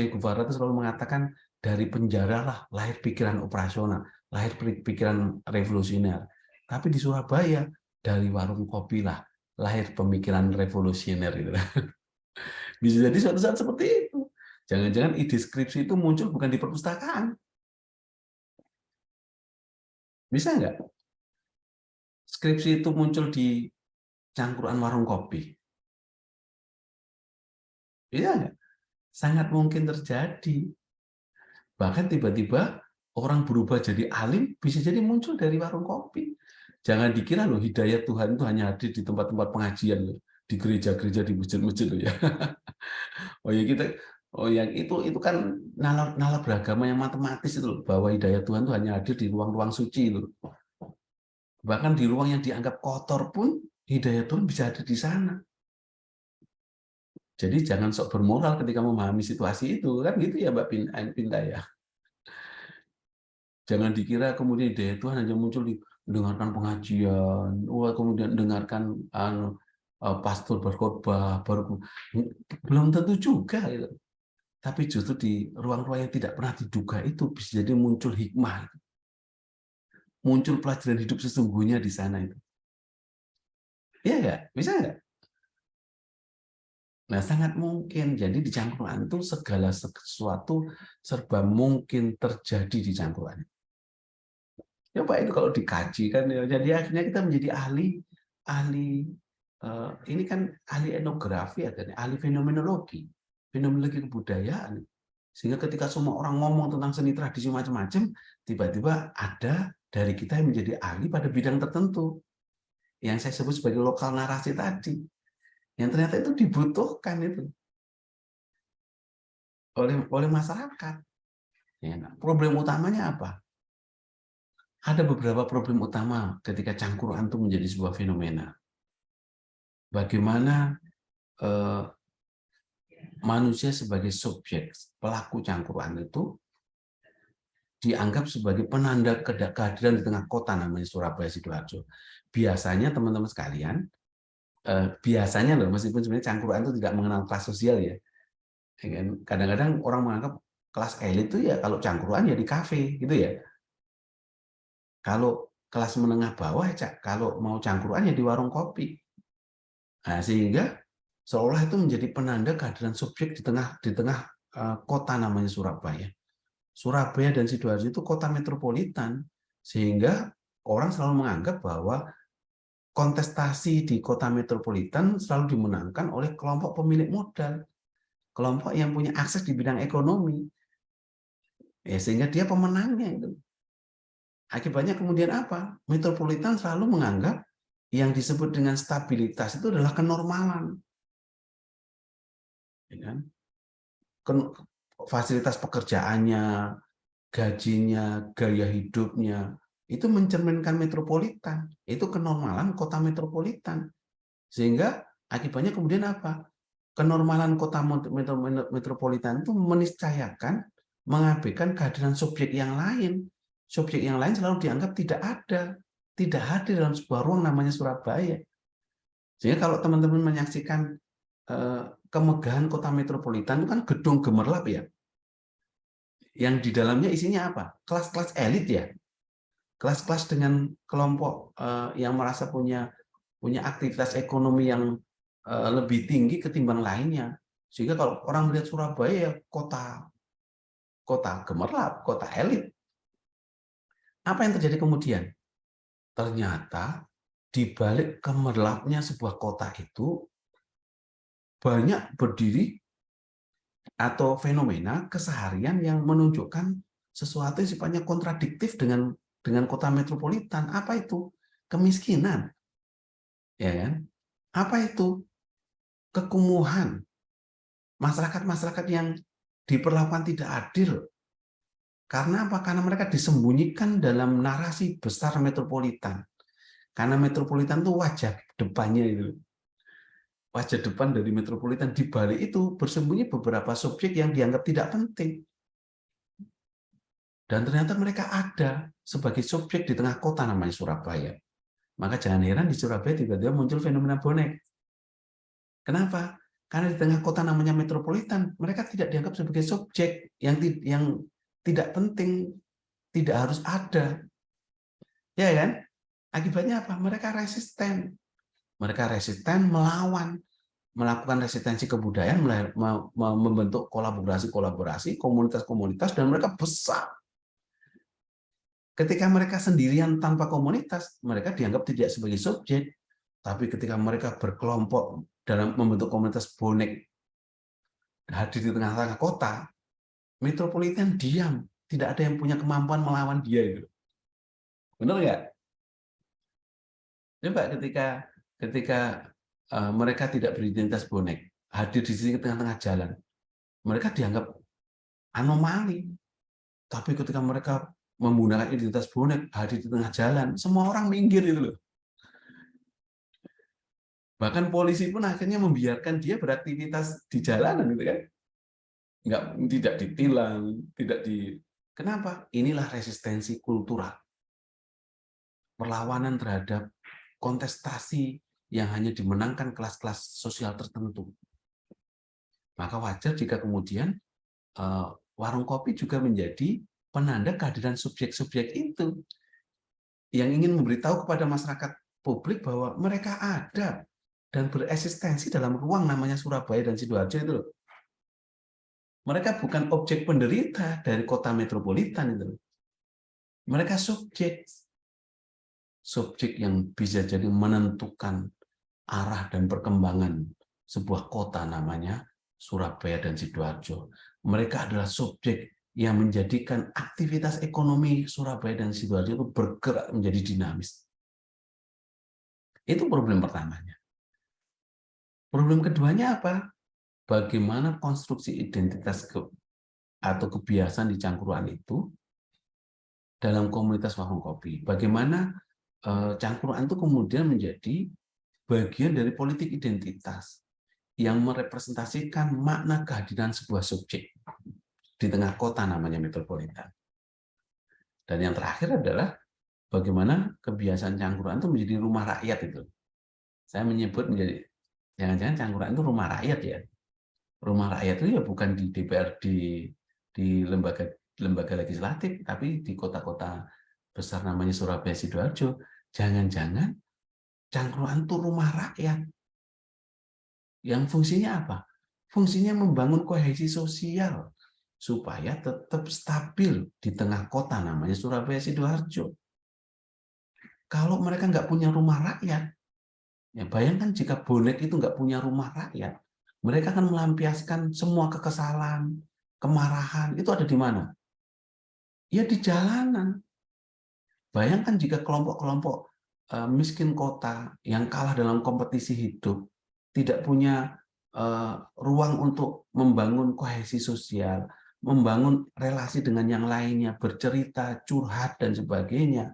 Guevara itu selalu mengatakan, dari penjara lah lahir pikiran operasional, lahir pikiran revolusioner. Tapi di Surabaya, dari warung kopi lah lahir pemikiran revolusioner. Gitu. Bisa jadi suatu saat seperti itu. Jangan-jangan ide skripsi itu muncul bukan di perpustakaan. Bisa nggak? Skripsi itu muncul di cangkruan warung kopi. Iya nggak? Sangat mungkin terjadi. Bahkan tiba-tiba orang berubah jadi alim bisa jadi muncul dari warung kopi. Jangan dikira loh hidayah Tuhan itu hanya hadir di tempat-tempat pengajian loh, di gereja-gereja, di masjid-masjid loh ya. Oh ya kita, oh yang itu kan nalar beragama yang matematis itu loh, bahwa hidayah Tuhan itu hanya hadir di ruang-ruang suci loh. Bahkan di ruang yang dianggap kotor pun hidayah Tuhan bisa ada di sana. Jadi jangan sok bermoral ketika memahami situasi itu kan gitu ya Mbak Pinta ya. Jangan dikira kemudian hidayah Tuhan hanya muncul di mendengarkan pengajian, kemudian dengarkan pastor berkhotbah, baru belum tentu juga gitu. Tapi justru di ruang-ruang yang tidak pernah diduga itu bisa jadi muncul hikmah, muncul pelajaran hidup sesungguhnya di sana itu. Iya nggak? Bisa nggak? Nah, sangat mungkin. Jadi di cangkruan itu segala sesuatu serba mungkin terjadi di cangkruan. Coba itu kalau dikaji kan, ya. Jadi akhirnya kita menjadi ahli ini kan ahli etnografi, ahli fenomenologi kebudayaan. Sehingga ketika semua orang ngomong tentang seni tradisi macam-macam, tiba-tiba ada dari kita yang menjadi ahli pada bidang tertentu yang saya sebut sebagai lokal narasi tadi, yang ternyata itu dibutuhkan itu oleh masyarakat. Ya, problem utamanya apa? Ada beberapa problem utama ketika cangkruan itu menjadi sebuah fenomena. Bagaimana manusia sebagai subjek pelaku cangkruan itu dianggap sebagai penanda kehadiran di tengah kota namanya Surabaya Sidoarjo. Biasanya teman-teman sekalian, biasanya loh, meskipun sebenarnya cangkruan itu tidak mengenal kelas sosial ya. Kadang-kadang orang menganggap kelas elit itu ya kalau cangkruan ya di kafe gitu ya. Kalau kelas menengah bawah ya kalau mau cangkruan ya di warung kopi. Nah, sehingga seolah itu menjadi penanda kehadiran subjek di tengah kota namanya Surabaya. Surabaya dan Sidoarjo itu kota metropolitan, sehingga orang selalu menganggap bahwa kontestasi di kota metropolitan selalu dimenangkan oleh kelompok pemilik modal, kelompok yang punya akses di bidang ekonomi, ya, sehingga dia pemenangnya itu. Akibatnya kemudian apa? Metropolitan selalu menganggap yang disebut dengan stabilitas itu adalah kenormalan, ya kan? Fasilitas pekerjaannya, gajinya, gaya hidupnya, itu mencerminkan metropolitan. Itu kenormalan kota metropolitan. Sehingga akibatnya kemudian apa? Kenormalan kota metropolitan itu meniscayakan, mengabaikan kehadiran subjek yang lain. Subjek yang lain selalu dianggap tidak ada, tidak hadir dalam sebuah ruang namanya Surabaya. Sehingga kalau teman-teman menyaksikan kemegahan kota metropolitan itu kan gedung gemerlap ya, yang di dalamnya isinya apa? Kelas-kelas elit ya, kelas-kelas dengan kelompok yang merasa punya aktivitas ekonomi yang lebih tinggi ketimbang lainnya. Sehingga kalau orang melihat Surabaya ya kota gemerlap, kota elit. Apa yang terjadi kemudian? Ternyata di balik gemerlapnya sebuah kota itu banyak berdiri atau fenomena keseharian yang menunjukkan sesuatu yang sifatnya kontradiktif dengan kota metropolitan. Apa itu? Kemiskinan, ya kan? Apa itu? Kekumuhan, masyarakat-masyarakat yang diperlakukan tidak adil. Karena apa? Karena mereka disembunyikan dalam narasi besar metropolitan. Karena metropolitan itu wajah depannya itu. Wajah depan dari metropolitan, di balik itu bersembunyi beberapa subjek yang dianggap tidak penting. Dan ternyata mereka ada sebagai subjek di tengah kota namanya Surabaya. Maka jangan heran di Surabaya tiba-tiba muncul fenomena bonek. Kenapa? Karena di tengah kota namanya metropolitan, mereka tidak dianggap sebagai subjek yang tidak penting, tidak harus ada. Ya kan? Akibatnya apa? Mereka resisten. Mereka resisten melawan, melakukan resistensi kebudayaan, membentuk kolaborasi-kolaborasi, komunitas-komunitas, dan mereka besar. Ketika mereka sendirian tanpa komunitas, mereka dianggap tidak sebagai subjek. Tapi ketika mereka berkelompok dalam membentuk komunitas bonek, hadir di tengah-tengah kota, metropolitan diam. Tidak ada yang punya kemampuan melawan dia itu. Benar nggak? Coba ketika mereka tidak beridentitas bonek, hadir di sini tengah-tengah jalan, mereka dianggap anomali. Tapi ketika mereka menggunakan identitas bonek, hadir di tengah jalan, semua orang minggir itu loh. Bahkan polisi pun akhirnya membiarkan dia beraktivitas di jalanan gitu kan. Tidak ditilang, tidak di. Kenapa? Inilah resistensi kultural. Perlawanan terhadap kontestasi yang hanya dimenangkan kelas-kelas sosial tertentu. Maka wajar jika kemudian warung kopi juga menjadi penanda kehadiran subjek-subjek itu yang ingin memberitahu kepada masyarakat publik bahwa mereka ada dan bereksistensi dalam ruang namanya Surabaya dan Sidoarjo itu loh. Mereka bukan objek penderita dari kota metropolitan itu. Mereka subjek yang bisa jadi menentukan arah dan perkembangan sebuah kota namanya Surabaya dan Sidoarjo. Mereka adalah subjek yang menjadikan aktivitas ekonomi Surabaya dan Sidoarjo itu bergerak menjadi dinamis. Itu problem pertamanya. Problem keduanya apa? Bagaimana konstruksi identitas atau kebiasaan di Cangkuruan itu dalam komunitas warung kopi. Bagaimana Cangkuruan itu kemudian menjadi bagian dari politik identitas yang merepresentasikan makna kehadiran sebuah subjek di tengah kota namanya metropolitan. Dan yang terakhir adalah bagaimana kebiasaan Cangkuruan itu menjadi rumah rakyat itu. Saya menyebut menjadi jangan-jangan Cangkuruan itu rumah rakyat ya. Rumah rakyat itu ya bukan di DPR di lembaga legislatif, tapi di kota-kota besar namanya Surabaya Sidoarjo. Jangan-jangan Cangkuruan itu rumah rakyat. Yang fungsinya apa? Fungsinya membangun kohesi sosial supaya tetap stabil di tengah kota namanya Surabaya Sidoarjo. Kalau mereka nggak punya rumah rakyat, Ya, bayangkan jika bonek itu nggak punya rumah rakyat, mereka akan melampiaskan semua kekesalan, kemarahan, itu ada di mana? Ya di jalanan. Bayangkan jika kelompok-kelompok miskin kota yang kalah dalam kompetisi hidup, tidak punya ruang untuk membangun kohesi sosial, membangun relasi dengan yang lainnya, bercerita, curhat, dan sebagainya.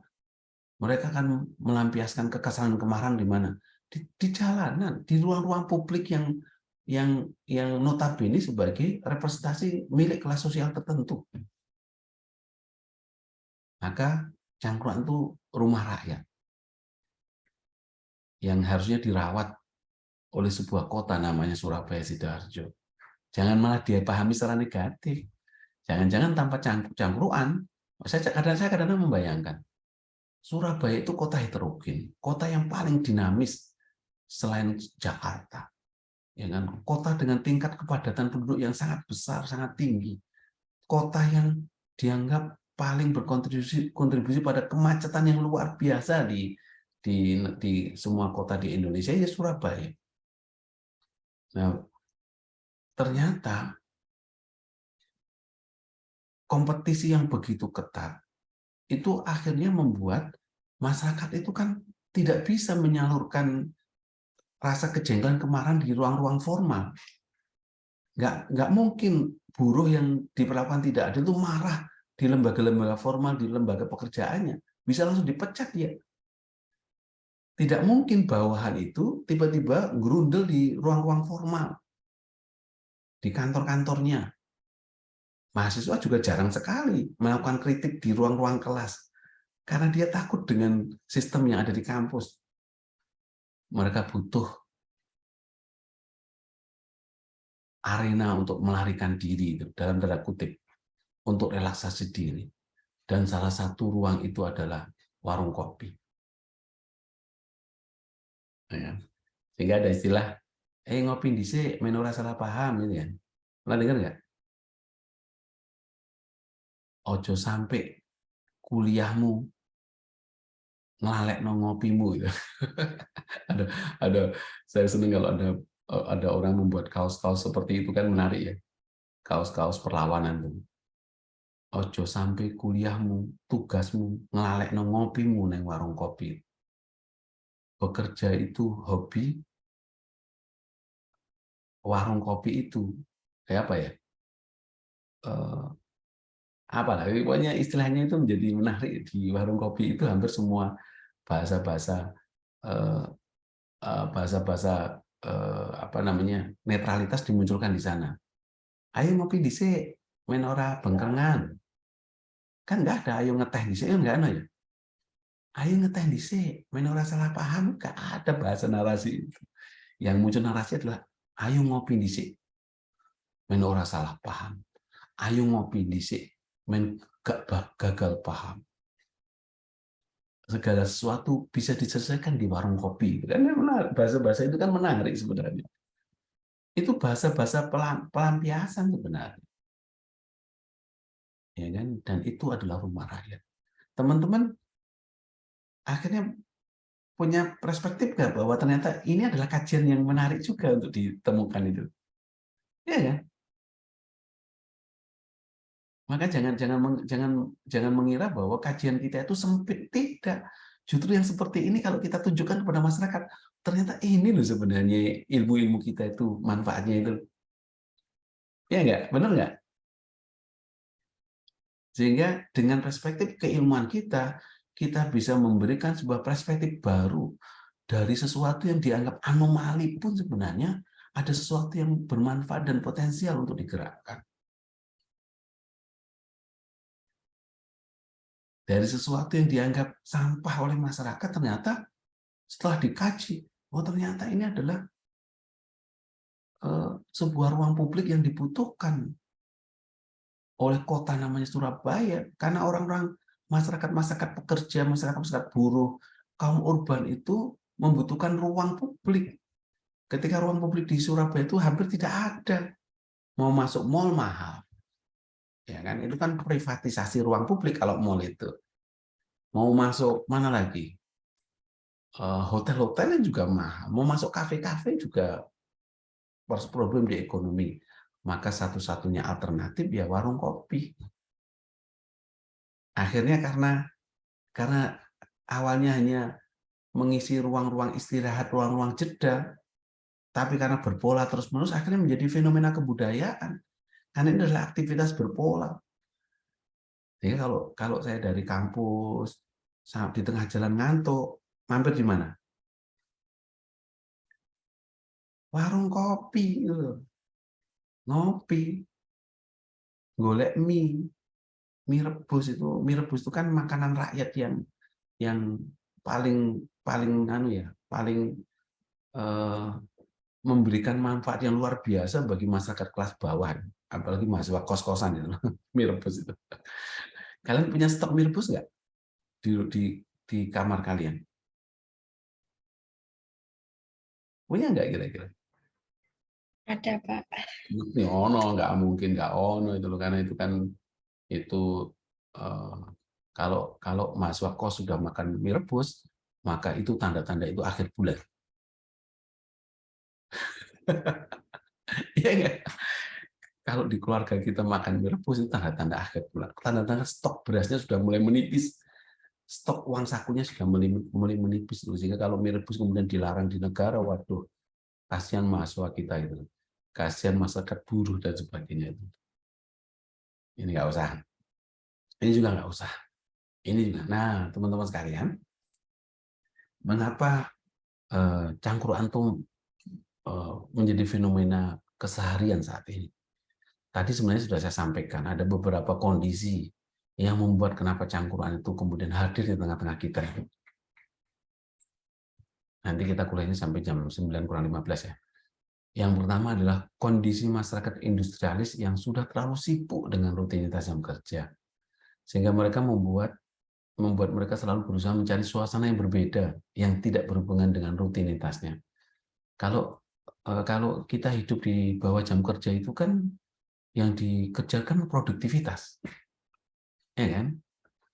Mereka akan melampiaskan kekesalan kemarahan di mana? Di jalanan, di ruang-ruang publik yang notabene sebagai representasi milik kelas sosial tertentu. Maka cangkruan itu rumah rakyat yang harusnya dirawat oleh sebuah kota namanya Surabaya Sidoarjo. Jangan malah dia pahami secara negatif. Jangan-jangan tanpa cangkruan. Saya kadang-kadang membayangkan Surabaya itu kota heterogen, kota yang paling dinamis selain Jakarta. Ya kan? Kota dengan tingkat kepadatan penduduk yang sangat besar, sangat tinggi. Kota yang dianggap paling berkontribusi pada kemacetan yang luar biasa di semua kota di Indonesia, ya Surabaya. Nah, ternyata kompetisi yang begitu ketat itu akhirnya membuat masyarakat itu kan tidak bisa menyalurkan rasa kejengkelan kemarahan di ruang-ruang formal. Nggak mungkin buruh yang diperlakukan tidak adil itu marah di lembaga-lembaga formal, di lembaga pekerjaannya. Bisa langsung dipecat ya. Tidak mungkin bawahan itu tiba-tiba gerundel di ruang-ruang formal, di kantor-kantornya. Mahasiswa juga jarang sekali melakukan kritik di ruang-ruang kelas, karena dia takut dengan sistem yang ada di kampus. Mereka butuh arena untuk melarikan diri, dalam tanda kutip, untuk relaksasi diri. Dan salah satu ruang itu adalah warung kopi. Ya. Sehingga ada istilah, ngopi dhisik, men ora salah paham, gitu ya. Pernah dengar nggak? Ojo sampai kuliahmu ngelalek no ngopimu. Gitu. ada, ada, saya senang kalau ada orang membuat kaos-kaos seperti itu, kan menarik ya. Kaos-kaos perlawanan tuh. Ojo sampai kuliahmu, tugasmu ngelalek no ngopimu neng warung kopi. Bekerja itu hobi, warung kopi itu kayak apa ya? Apa lah, pokoknya istilahnya itu menjadi menarik. Di warung kopi itu hampir semua bahasa-bahasa eh, bahasa-bahasa apa namanya, netralitas dimunculkan di sana. Ayo ngopi dhisik, men ora bengkengan. Kan nggak ada ayo ngeteh dhisik, kan nggak ada ya. Ayo ngeteh dhisik, men ora salah paham, nggak ada bahasa narasi itu. Yang muncul narasi adalah ayo ngopi dhisik, men ora salah paham. Ayo ngopi dhisik, men gak gagal paham. Segala sesuatu bisa diselesaikan di warung kopi. Kan menarik. Bahasa-bahasa itu kan menarik sebenarnya. Itu bahasa-bahasa pelampiasan sebenarnya. Ya kan? Dan itu adalah rumah rakyat. Teman-teman akhirnya punya perspektif nggak bahwa ternyata ini adalah kajian yang menarik juga untuk ditemukan itu. Ya kan? Maka jangan mengira bahwa kajian kita itu sempit. Tidak. Justru yang seperti ini kalau kita tunjukkan kepada masyarakat, ternyata ini loh sebenarnya ilmu-ilmu kita itu manfaatnya itu. Ya nggak? Benar nggak? Sehingga dengan perspektif keilmuan kita, kita bisa memberikan sebuah perspektif baru dari sesuatu yang dianggap anomali pun sebenarnya ada sesuatu yang bermanfaat dan potensial untuk digerakkan. Dari sesuatu yang dianggap sampah oleh masyarakat, ternyata setelah dikaji, oh ternyata ini adalah sebuah ruang publik yang dibutuhkan oleh kota namanya Surabaya, karena orang-orang masyarakat pekerja, masyarakat buruh, kaum urban itu membutuhkan ruang publik. Ketika ruang publik di Surabaya itu hampir tidak ada. Mau masuk mall mahal. Ya kan? Itu kan privatisasi ruang publik kalau mall itu. Mau masuk mana lagi? Hotel-hotelnya juga mahal. Mau masuk kafe-kafe juga problem di ekonomi. Maka satu-satunya alternatif ya warung kopi. Akhirnya karena awalnya hanya mengisi ruang-ruang istirahat, ruang-ruang jeda, tapi karena berpola terus-menerus akhirnya menjadi fenomena kebudayaan. Karena ini adalah aktivitas berpola. Jadi kalau saya dari kampus di tengah jalan ngantuk, mampir di mana? Warung kopi, gitu. Ngopi, golek mie rebus itu kan makanan rakyat yang paling paling anu ya, paling eh, memberikan manfaat yang luar biasa bagi masyarakat kelas bawah, apalagi mahasiswa kos-kosan itu, mie rebus itu. Kalian punya stok mie rebus nggak di kamar kalian? Punya nggak kira-kira? Ada, Pak. Ini ono, nggak mungkin nggak ono itu loh, karena itu kan itu eh, kalau kalau mahasiswa kos sudah makan mie rebus, maka itu tanda-tanda itu akhir bulan. Iya nggak? Kalau di keluarga kita makan mie rebus itu tanda-tanda akhir bulan. Tanda-tanda stok berasnya sudah mulai menipis. Stok uang sakunya sudah mulai menipis. Sehingga kalau mie rebus kemudian dilarang di negara, waduh, kasihan mahasiswa kita itu. Kasihan masyarakat buruh dan sebagainya itu. Ini nggak usah. Ini juga nggak usah. Ini juga. Nah, teman-teman sekalian, mengapa cangkruk antum menjadi fenomena keseharian saat ini? Tadi sebenarnya sudah saya sampaikan, ada beberapa kondisi yang membuat kenapa cangkruan itu kemudian hadir di tengah-tengah kita. Nanti kita kuliahnya sampai jam 9:15 ya. Yang pertama adalah kondisi masyarakat industrialis yang sudah terlalu sibuk dengan rutinitas jam kerja. Sehingga mereka membuat mereka selalu berusaha mencari suasana yang berbeda, yang tidak berhubungan dengan rutinitasnya. Kalau kita hidup di bawah jam kerja itu kan yang dikerjakan produktivitas. Ya kan?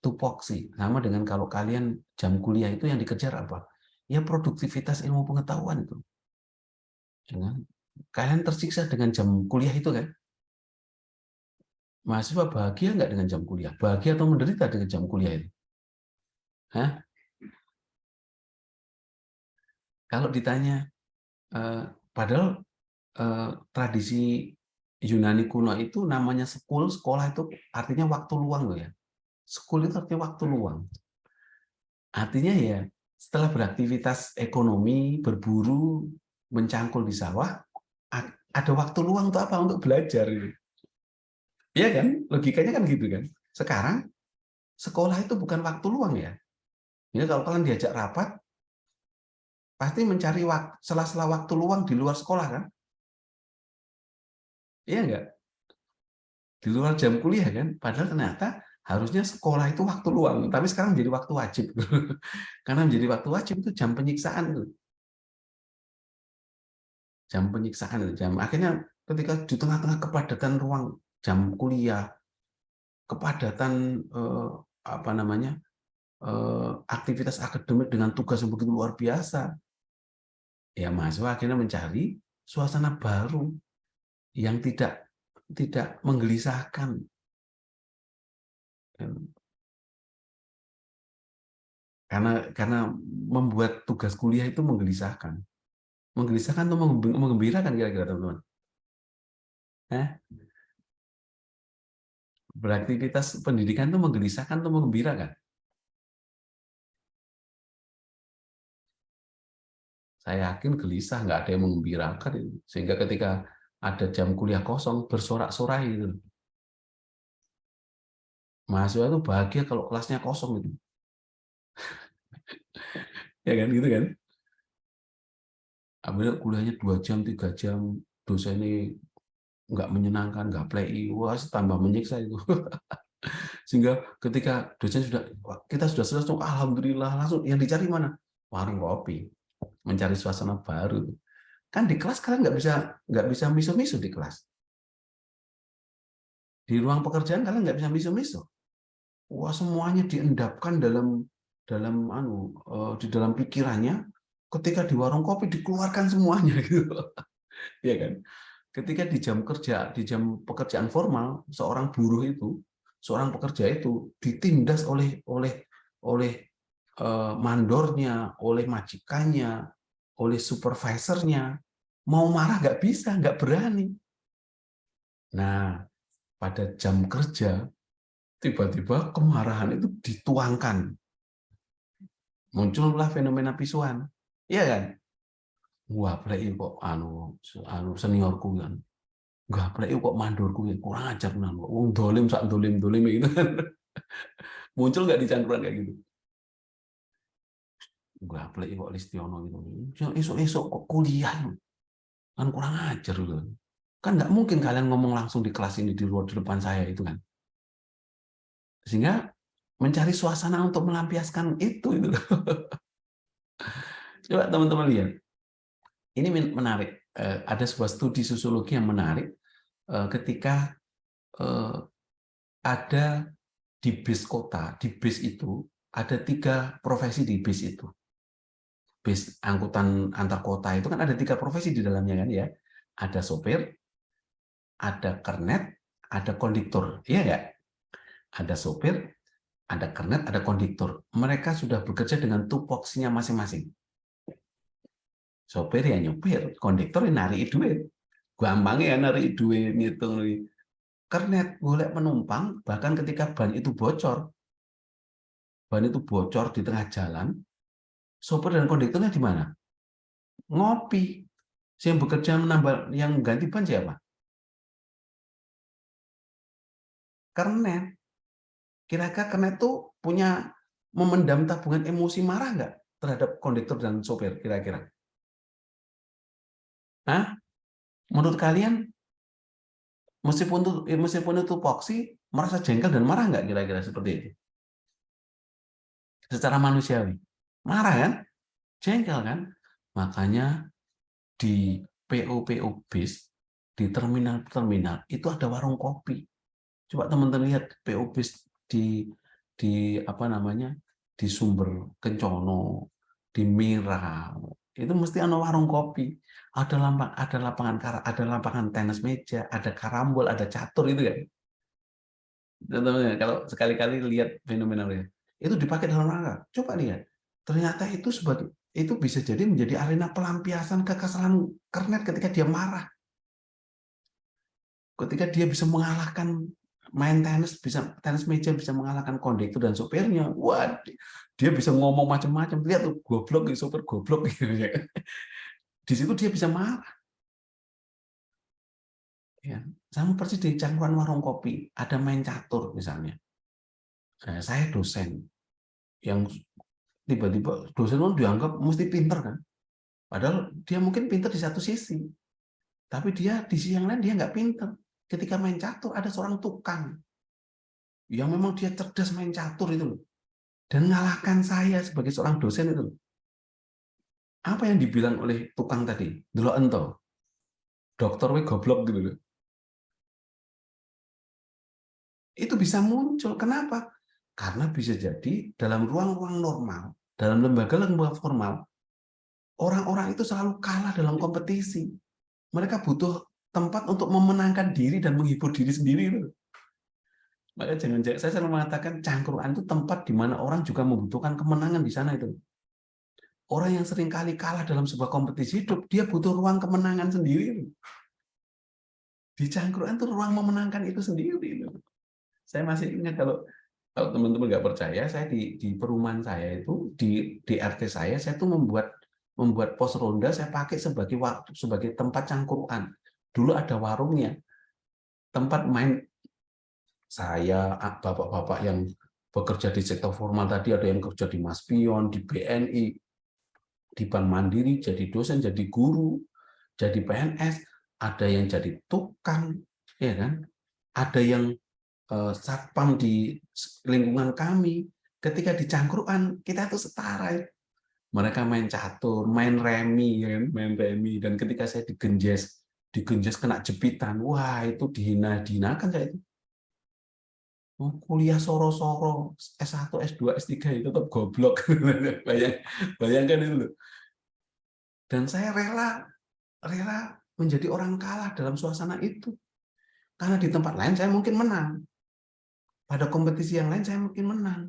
Tupoksi. Sama dengan kalau kalian jam kuliah itu yang dikejar apa? Ya produktivitas ilmu pengetahuan itu. Ya kan? Kalian tersiksa dengan jam kuliah itu kan? Mahasiswa bahagia nggak dengan jam kuliah? Bahagia atau menderita dengan jam kuliah itu? Hah? Kalau ditanya, eh, padahal tradisi Yunani kuno itu namanya school, sekolah itu artinya waktu luang loh ya. School itu artinya waktu luang. Artinya ya setelah beraktivitas ekonomi, berburu, mencangkul di sawah, ada waktu luang untuk apa? Untuk belajar. Iya kan? Logikanya kan gitu kan. Sekarang sekolah itu bukan waktu luang ya. Jadi kalau kalian diajak rapat, pasti mencari sela-sela waktu luang di luar sekolah kan? Iya enggak? Di luar jam kuliah kan? Padahal ternyata harusnya sekolah itu waktu luang, tapi sekarang jadi waktu wajib. Karena menjadi waktu wajib itu jam penyiksaan. Jam penyiksaan. Akhirnya ketika di tengah-tengah kepadatan ruang jam kuliah, kepadatan apa namanya aktivitas akademik dengan tugas yang begitu luar biasa, ya mahasiswa akhirnya mencari suasana baru yang tidak tidak menggelisahkan. Karena membuat tugas kuliah itu menggelisahkan. Menggelisahkan atau mengembirakan kira-kira teman-teman? Beraktivitas pendidikan itu menggelisahkan atau mengembirakan? Saya yakin gelisah, nggak ada yang mengembirakan. Sehingga ketika ada jam kuliah kosong, bersorak-sorai itu. Mahasiswa itu bahagia kalau kelasnya kosong itu. Ya kan, gitu kan? Ambil kuliahnya 2 jam, 3 jam, dosen ini nggak menyenangkan, nggak play, wah tambah menyiksa itu. Sehingga ketika dosen kita sudah selesai, alhamdulillah, langsung yang dicari mana? Warung kopi, mencari suasana baru. Kan di kelas kalian nggak bisa miso-miso di kelas. Di ruang pekerjaan kalian nggak bisa miso-miso. Wah semuanya diendapkan dalam di dalam pikirannya, ketika di warung kopi dikeluarkan semuanya gitu. Ya kan? Ketika di jam kerja, di jam pekerjaan formal, seorang buruh itu, seorang pekerja itu ditindas oleh mandornya, oleh majikannya, oleh supervisornya. Mau marah nggak bisa, nggak berani. Nah, pada jam kerja, tiba-tiba kemarahan itu dituangkan. Muncullah fenomena pisuan. Iya kan? Wah, plek kok seniorku kan. Enggak, plek kok mandorku ya kurang ajar nang. Wong dolim sak dolim-dolim itu kan. Muncul nggak di cangkruan kayak gitu? Enggak, plek kok Listiono gitu. Esok-esok kok kuliah kan kurang ajar gitu. Kan nggak mungkin kalian ngomong langsung di kelas ini di luar di depan saya itu kan. Sehingga mencari suasana untuk melampiaskan itu. Coba teman-teman lihat. Ini menarik. Ada sebuah studi sosiologi yang menarik ketika ada di bis kota, di bis itu ada 3 profesi di bis itu. Bis angkutan antar kota itu kan ada 3 profesi di dalamnya kan ya. Ada sopir, ada kernet, ada konduktor. Iya nggak? Ada sopir, ada kernet, ada konduktor. Mereka sudah bekerja dengan tupoksinya masing-masing. Sopir ya nyopir, konduktor ya narik duit. Gampang ya narik duit, ngitung. Kernet golek penumpang, bahkan ketika ban itu bocor di tengah jalan, sopir dan konduktornya di mana? Ngopi. Yang bekerja menambah, yang ganti ban siapa? Kernet. Kira-kira kernet itu punya memendam tabungan emosi marah nggak terhadap konduktor dan sopir kira-kira? Hah? Menurut kalian meskipun itu poksi merasa jengkel dan marah nggak kira-kira seperti itu? Secara manusiawi. Marah kan? Jengkel kan? Makanya di PO-PO bis, di terminal-terminal itu ada warung kopi. Coba teman-teman lihat PO bis di apa namanya? Di Sumber Kencono, di Mira, itu mesti ada warung kopi. Ada lapangan tenis meja, ada karambol, ada catur itu kan. Contohnya, kalau sekali-kali lihat fenomenalnya, itu dipakai dalam rangka. Coba lihat, ternyata itu bisa jadi menjadi arena pelampiasan kekesalan kernet ketika dia marah, ketika dia bisa mengalahkan main tenis meja bisa mengalahkan kondektur dan sopirnya. Wah, dia bisa ngomong macam-macam. Lihat tuh, goblok, sopir goblok gitu ya. Di situ dia bisa marah. Ya, sama persis di cangkruan warung kopi, ada main catur misalnya. Saya dosen yang tiba-tiba dosen itu dianggap mesti pinter kan, padahal dia mungkin pinter di satu sisi, tapi dia di sisi yang lain dia nggak pinter. Ketika main catur ada seorang tukang yang memang dia cerdas main catur itu loh, dan ngalahkan saya sebagai seorang dosen itu loh. Apa yang dibilang oleh tukang tadi? Dulu ento dokter we goblok gitu loh. Itu bisa muncul. Kenapa? Karena bisa jadi dalam ruang-ruang normal, dalam lembaga-lembaga formal, orang-orang itu selalu kalah dalam kompetisi. Mereka butuh tempat untuk memenangkan diri dan menghibur diri sendiri. Maka saya selalu mengatakan cangkruan itu tempat di mana orang juga membutuhkan kemenangan di sana itu. Orang yang sering kali kalah dalam sebuah kompetisi hidup, dia butuh ruang kemenangan sendiri. Di cangkruan itu ruang memenangkan itu sendiri. Saya masih ingat kalau teman-teman nggak percaya, saya di perumahan saya itu di RT saya tuh membuat pos ronda saya pakai sebagai tempat cangkruan. Dulu ada warungnya, tempat main saya, bapak-bapak yang bekerja di sektor formal tadi, ada yang kerja di Maspion, di BNI, di Bank Mandiri, jadi dosen, jadi guru, jadi PNS, ada yang jadi tukang, ya kan? Ada yang satpam di lingkungan kami. Ketika di cangkruan, kita itu setara. Mereka main catur, main remi, ya kan? Main remi. Dan ketika saya digenjes kena jepitan, wah itu dihina-hinakan saya itu. Kuliah soro-soro, S1, S2, S3 itu tetap goblok. Bayangkan itu loh. Dan saya rela menjadi orang kalah dalam suasana itu. Karena di tempat lain saya mungkin menang. Pada kompetisi yang lain saya mungkin menang.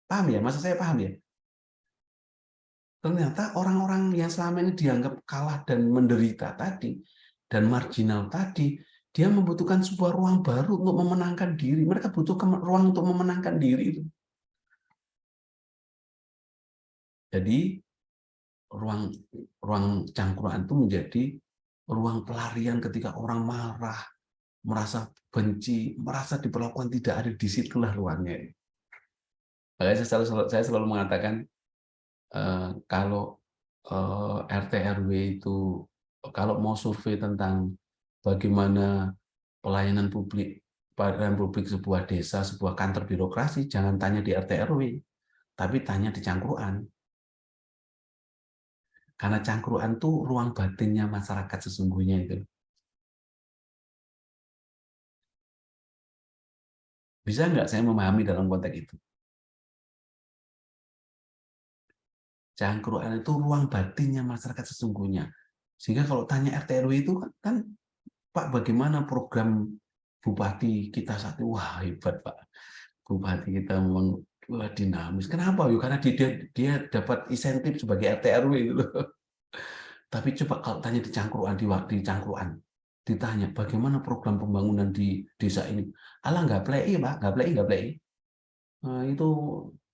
Paham ya? Masa saya paham ya? Ternyata orang-orang yang selama ini dianggap kalah dan menderita tadi, dan marginal tadi, dia membutuhkan sebuah ruang baru untuk memenangkan diri. Mereka butuh ruang untuk memenangkan diri. Jadi ruang cangkruan itu menjadi ruang pelarian ketika orang marah, merasa benci, merasa diperlakukan tidak adil, disitulah ruangnya. Makanya saya selalu mengatakan kalau RT RW itu kalau mau survei tentang bagaimana pelayanan publik sebuah desa, sebuah kantor birokrasi, jangan tanya di RT RW, tapi tanya di cangkruan. Karena cangkruan itu ruang batinnya masyarakat sesungguhnya itu. Bisa nggak saya memahami dalam konteks itu? Cangkruan itu ruang batinnya masyarakat sesungguhnya. Sehingga kalau tanya RT RW itu kan Pak, bagaimana program Bupati kita saat itu? Wah, hebat Pak. Bupati kita memang dinamis. Kenapa? Yuk, karena dia dapat insentif sebagai RT RW itu loh. Tapi coba kalau tanya di Cangkruan, ditanya bagaimana program pembangunan di desa ini. Alah, nggak play Pak, nggak play. Nah, itu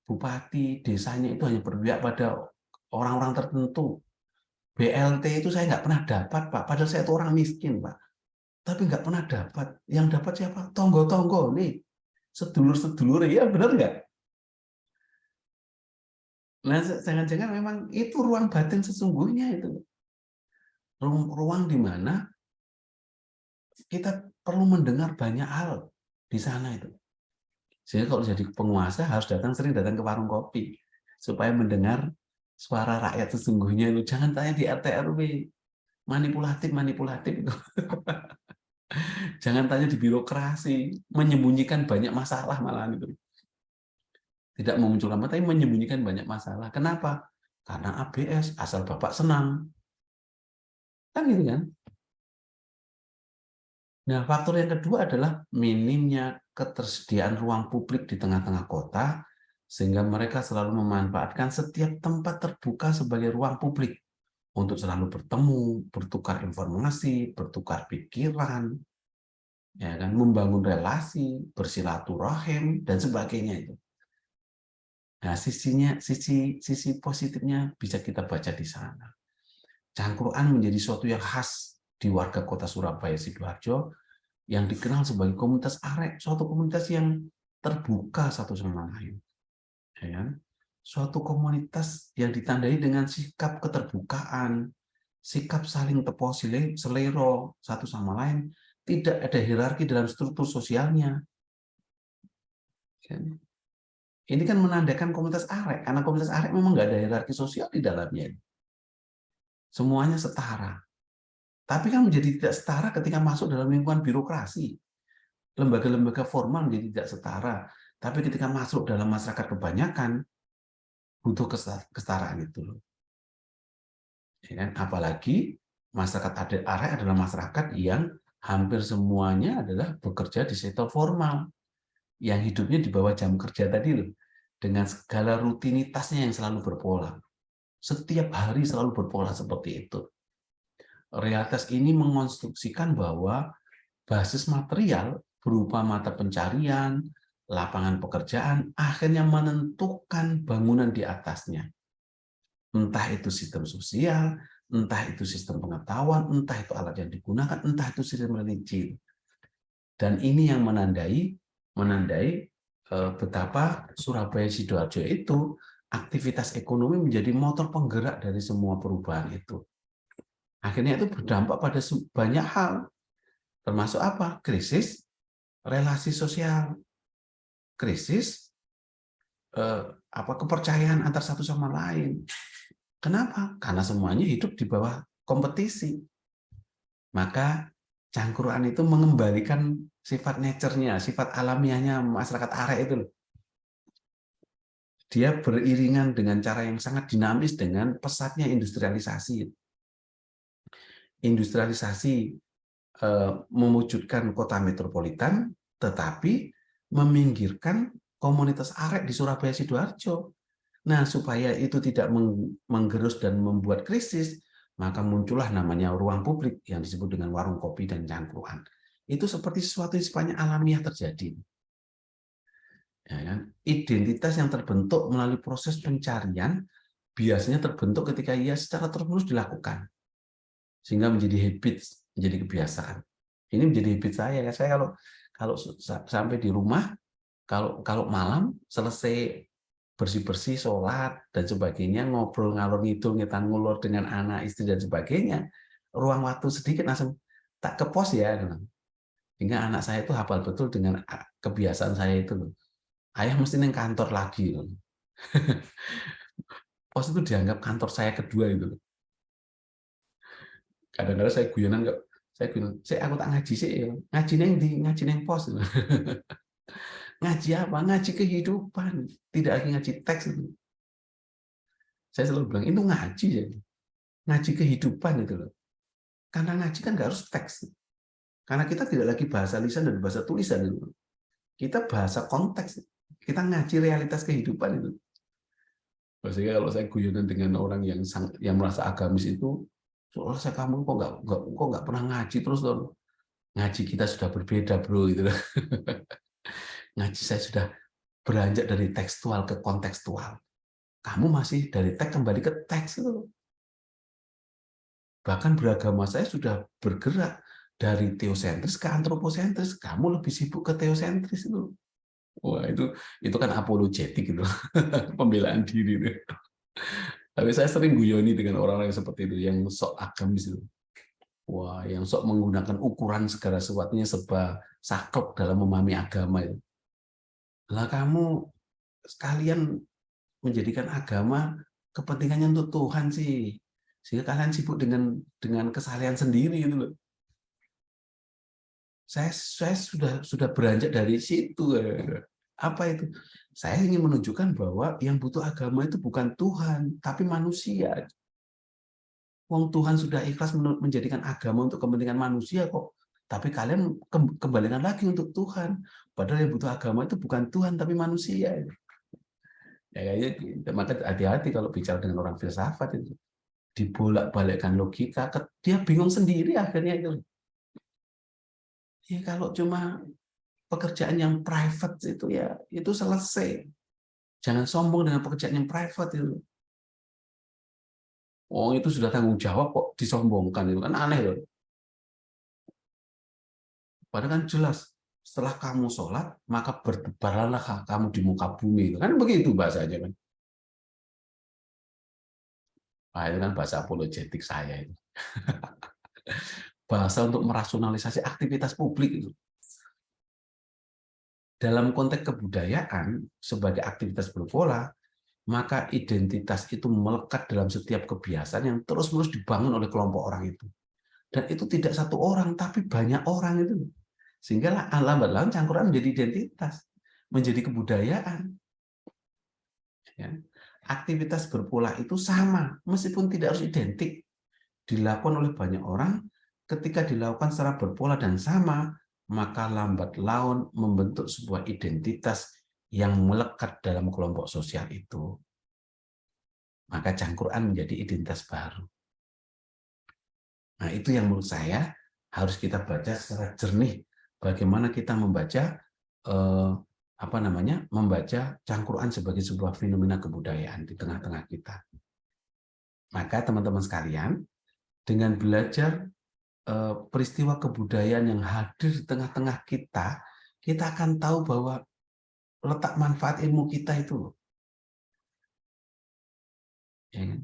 bupati desanya itu hanya berpihak pada orang-orang tertentu. BLT itu saya nggak pernah dapat Pak, padahal saya itu orang miskin Pak. Tapi nggak pernah dapat. Yang dapat siapa? Tonggo-tonggo nih, sedulur-sedulur, ya benar nggak? Nah, jangan-jangan memang itu ruang batin sesungguhnya itu. Ruang di mana kita perlu mendengar banyak hal di sana itu. Sehingga kalau jadi penguasa harus sering datang ke warung kopi supaya mendengar suara rakyat sesungguhnya itu. Jangan tanya di RT RW, manipulatif itu. Jangan tanya di birokrasi, menyembunyikan banyak masalah malahan itu. Tidak memunculkan, tapi menyembunyikan banyak masalah. Kenapa? Karena ABS, asal Bapak senang. Kan gitu kan? Nah, faktor yang kedua adalah minimnya ketersediaan ruang publik di tengah-tengah kota, sehingga mereka selalu memanfaatkan setiap tempat terbuka sebagai ruang publik untuk selalu bertemu, bertukar informasi, bertukar pikiran, ya kan, membangun relasi, bersilaturahim, dan sebagainya itu. Nah, sisi positifnya bisa kita baca di sana. Cangkruan menjadi suatu yang khas di warga kota Surabaya Sidoarjo yang dikenal sebagai komunitas arek, suatu komunitas yang terbuka satu sama lain. Ya kan? Suatu komunitas yang ditandai dengan sikap keterbukaan, sikap saling tepo selero satu sama lain, tidak ada hierarki dalam struktur sosialnya. Ini kan menandakan komunitas arek, karena komunitas arek memang nggak ada hierarki sosial di dalamnya. Semuanya setara. Tapi kan menjadi tidak setara ketika masuk dalam lingkungan birokrasi. Lembaga-lembaga formal menjadi tidak setara. Tapi ketika masuk dalam masyarakat kebanyakan, butuh kesetaraan itu. Ya, apalagi masyarakat adat arek adalah masyarakat yang hampir semuanya adalah bekerja di sektor formal. Yang hidupnya di bawah jam kerja tadi loh. Dengan segala rutinitasnya yang selalu berpola. Setiap hari selalu berpola seperti itu. Realitas ini mengonstruksikan bahwa basis material berupa mata pencarian, lapangan pekerjaan, akhirnya menentukan bangunan di atasnya. Entah itu sistem sosial, entah itu sistem pengetahuan, entah itu alat yang digunakan, entah itu sistem religi. Dan ini yang menandai betapa Surabaya Sidoarjo itu aktivitas ekonomi menjadi motor penggerak dari semua perubahan itu. Akhirnya itu berdampak pada banyak hal, termasuk apa? Krisis relasi sosial, krisis kepercayaan antar satu sama lain. Kenapa? Karena semuanya hidup di bawah kompetisi. Maka cangkruan itu mengembalikan sifat nature-nya, sifat alamiahnya masyarakat arek itu loh. Dia beriringan dengan cara yang sangat dinamis dengan pesatnya industrialisasi. Industrialisasi mewujudkan kota metropolitan, tetapi meminggirkan komunitas arek di Surabaya Sidoarjo. Nah, supaya itu tidak menggerus dan membuat krisis, maka muncullah namanya ruang publik yang disebut dengan warung kopi dan cangkruan. Itu seperti sesuatu yang sifatnya alamiah terjadi. Ya kan? Identitas yang terbentuk melalui proses pencarian biasanya terbentuk ketika ia secara terus-menerus dilakukan, sehingga menjadi habits, menjadi kebiasaan. Ini menjadi habit saya. Saya kalau sampai di rumah, kalau malam selesai bersih-bersih, sholat dan sebagainya, ngobrol ngalor ngidul, ngetan ngulur dengan anak, istri dan sebagainya, ruang waktu sedikit langsung tak ke pos ya. Hingga anak saya itu hafal betul dengan kebiasaan saya itu. Ayah mesti neng kantor lagi. Pos itu dianggap kantor saya kedua itu. Kadang-kadang saya guyonan kok. Saya aku tak ngaji sih, ngaji neng pos. Ngaji apa? Ngaji kehidupan, tidak lagi ngaji teks itu. Saya selalu bilang itu ngaji ya, ngaji kehidupan itu loh. Karena ngaji kan nggak harus teks, karena kita tidak lagi bahasa lisan dan bahasa tulisan itu. Kita bahasa konteks, kita ngaji realitas kehidupan itu. Sehingga kalau saya guyonan dengan orang yang merasa agamis itu, soalnya saya kamu kok nggak pernah ngaji terus loh. Ngaji kita sudah berbeda bro gitu. Ngaji saya sudah beranjak dari tekstual ke kontekstual. Kamu masih dari teks kembali ke teks itu. Bahkan beragama saya sudah bergerak dari teosentris ke antroposentris. Kamu lebih sibuk ke teosentris itu. Wah, itu kan apologetik gitu. Pembelaan diri itu. Tapi saya sering guyoni dengan orang-orang yang seperti itu, yang sok agamis itu. Wah, yang sok menggunakan ukuran segala sesuatunya serba saklek dalam memahami agama itu. Lah kamu sekalian menjadikan agama kepentingannya untuk Tuhan sih, sehingga kalian sibuk dengan kesalahan sendiri itu loh. Saya sudah beranjak dari situ. Apa itu? Saya ingin menunjukkan bahwa yang butuh agama itu bukan Tuhan, tapi manusia. Wong Tuhan sudah ikhlas menjadikan agama untuk kepentingan manusia kok. Tapi kalian kembalikan lagi untuk Tuhan. Padahal yang butuh agama itu bukan Tuhan, tapi manusia. Ya, maka hati-hati kalau bicara dengan orang filsafat itu. Dibolak-balikkan logika, dia bingung sendiri akhirnya itu. Ya, kalau cuma pekerjaan yang private itu ya itu selesai. Jangan sombong dengan pekerjaan yang private itu. Oh, itu sudah tanggung jawab kok disombongkan, itu kan aneh loh. Padahal kan jelas setelah kamu sholat maka bertebaranlah kamu di muka bumi, itu kan begitu bahasanya kan. Nah, itu kan bahasa apologetik saya itu. Bahasa untuk merasionalisasi aktivitas publik itu. Dalam konteks kebudayaan sebagai aktivitas berpola, maka identitas itu melekat dalam setiap kebiasaan yang terus-menerus dibangun oleh kelompok orang itu. Dan itu tidak satu orang, tapi banyak orang itu. Sehingga lambat laun cangkruan menjadi identitas, menjadi kebudayaan. Ya. Aktivitas berpola itu sama, meskipun tidak harus identik. Dilakukan oleh banyak orang, ketika dilakukan secara berpola dan sama, maka lambat laun membentuk sebuah identitas yang melekat dalam kelompok sosial itu. Maka cangkruan menjadi identitas baru. Nah, itu yang menurut saya harus kita baca secara jernih. Bagaimana kita membaca membaca cangkruan sebagai sebuah fenomena kebudayaan di tengah-tengah kita. Maka teman-teman sekalian, dengan belajar peristiwa kebudayaan yang hadir di tengah-tengah kita, kita akan tahu bahwa letak manfaat ilmu kita itu. Ya,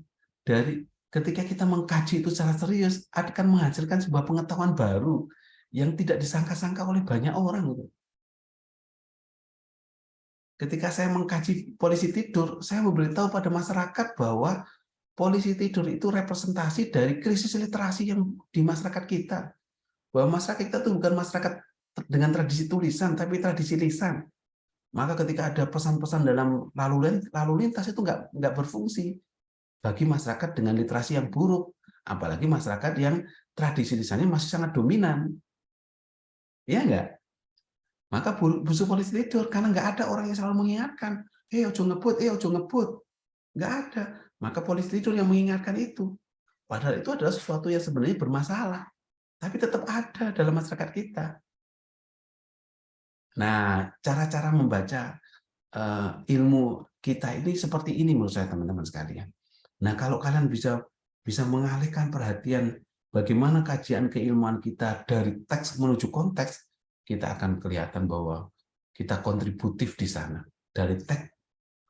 dari ketika kita mengkaji itu secara serius, akan menghasilkan sebuah pengetahuan baru yang tidak disangka-sangka oleh banyak orang. Ketika saya mengkaji polisi tidur, saya memberitahu pada masyarakat bahwa polisi tidur itu representasi dari krisis literasi yang di masyarakat kita. Bahwa masyarakat kita itu bukan masyarakat dengan tradisi tulisan, tapi tradisi lisan. Maka ketika ada pesan-pesan dalam lalu lintas itu nggak berfungsi bagi masyarakat dengan literasi yang buruk, apalagi masyarakat yang tradisi lisannya masih sangat dominan. Ya enggak? Maka busuk polisi tidur karena nggak ada orang yang selalu mengingatkan, ojo ngebut, ojo ngebut. Nggak ada. Maka polisi tidur yang mengingatkan itu. Padahal itu adalah sesuatu yang sebenarnya bermasalah. Tapi tetap ada dalam masyarakat kita. Nah, cara-cara membaca ilmu kita ini seperti ini menurut saya teman-teman sekalian. Nah, kalau kalian bisa mengalihkan perhatian bagaimana kajian keilmuan kita dari teks menuju konteks, kita akan kelihatan bahwa kita kontributif di sana. Dari teks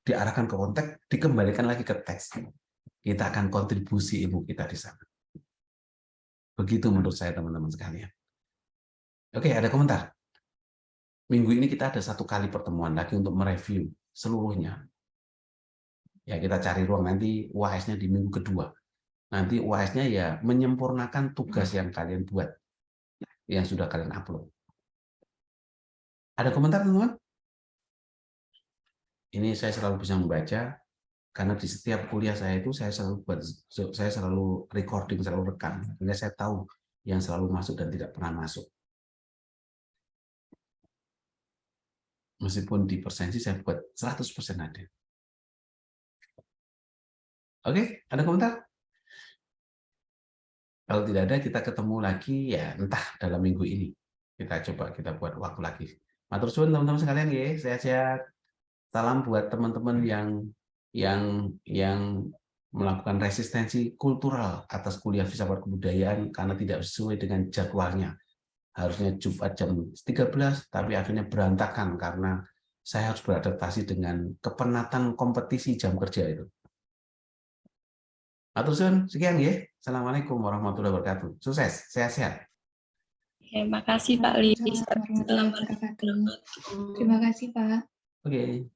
diarahkan ke konteks, dikembalikan lagi ke teks. Kita akan kontribusi ilmu kita di sana. Begitu menurut saya teman-teman sekalian. Oke, ada komentar? Minggu ini kita ada 1 kali pertemuan lagi untuk mereview seluruhnya. Ya, kita cari ruang nanti UAS-nya di minggu kedua. Nanti UAS-nya ya menyempurnakan tugas yang kalian buat, yang sudah kalian upload. Ada komentar, teman-teman? Ini saya selalu bisa membaca, karena di setiap kuliah saya itu saya selalu recording, selalu rekam. Sehingga saya tahu yang selalu masuk dan tidak pernah masuk. Meskipun di persensi saya buat 100% ada. Oke, ada komentar? Kalau tidak ada, kita ketemu lagi ya entah dalam minggu ini. Kita buat waktu lagi. Matur suwun teman-teman sekalian ya, sehat-sehat. Salam buat teman-teman yang melakukan resistensi kultural atas kuliah filsafat kebudayaan karena tidak sesuai dengan jadwalnya. Harusnya Jumat jam 13, tapi akhirnya berantakan karena saya harus beradaptasi dengan kepenatan kompetisi jam kerja itu. Matur suwun, sekian ya. Assalamualaikum warahmatullahi wabarakatuh. Sukses, sehat-sehat. Terima kasih Pak Lis. Waalaikumsalam warahmatullahi wabarakatuh. Terima kasih Pak. Oke.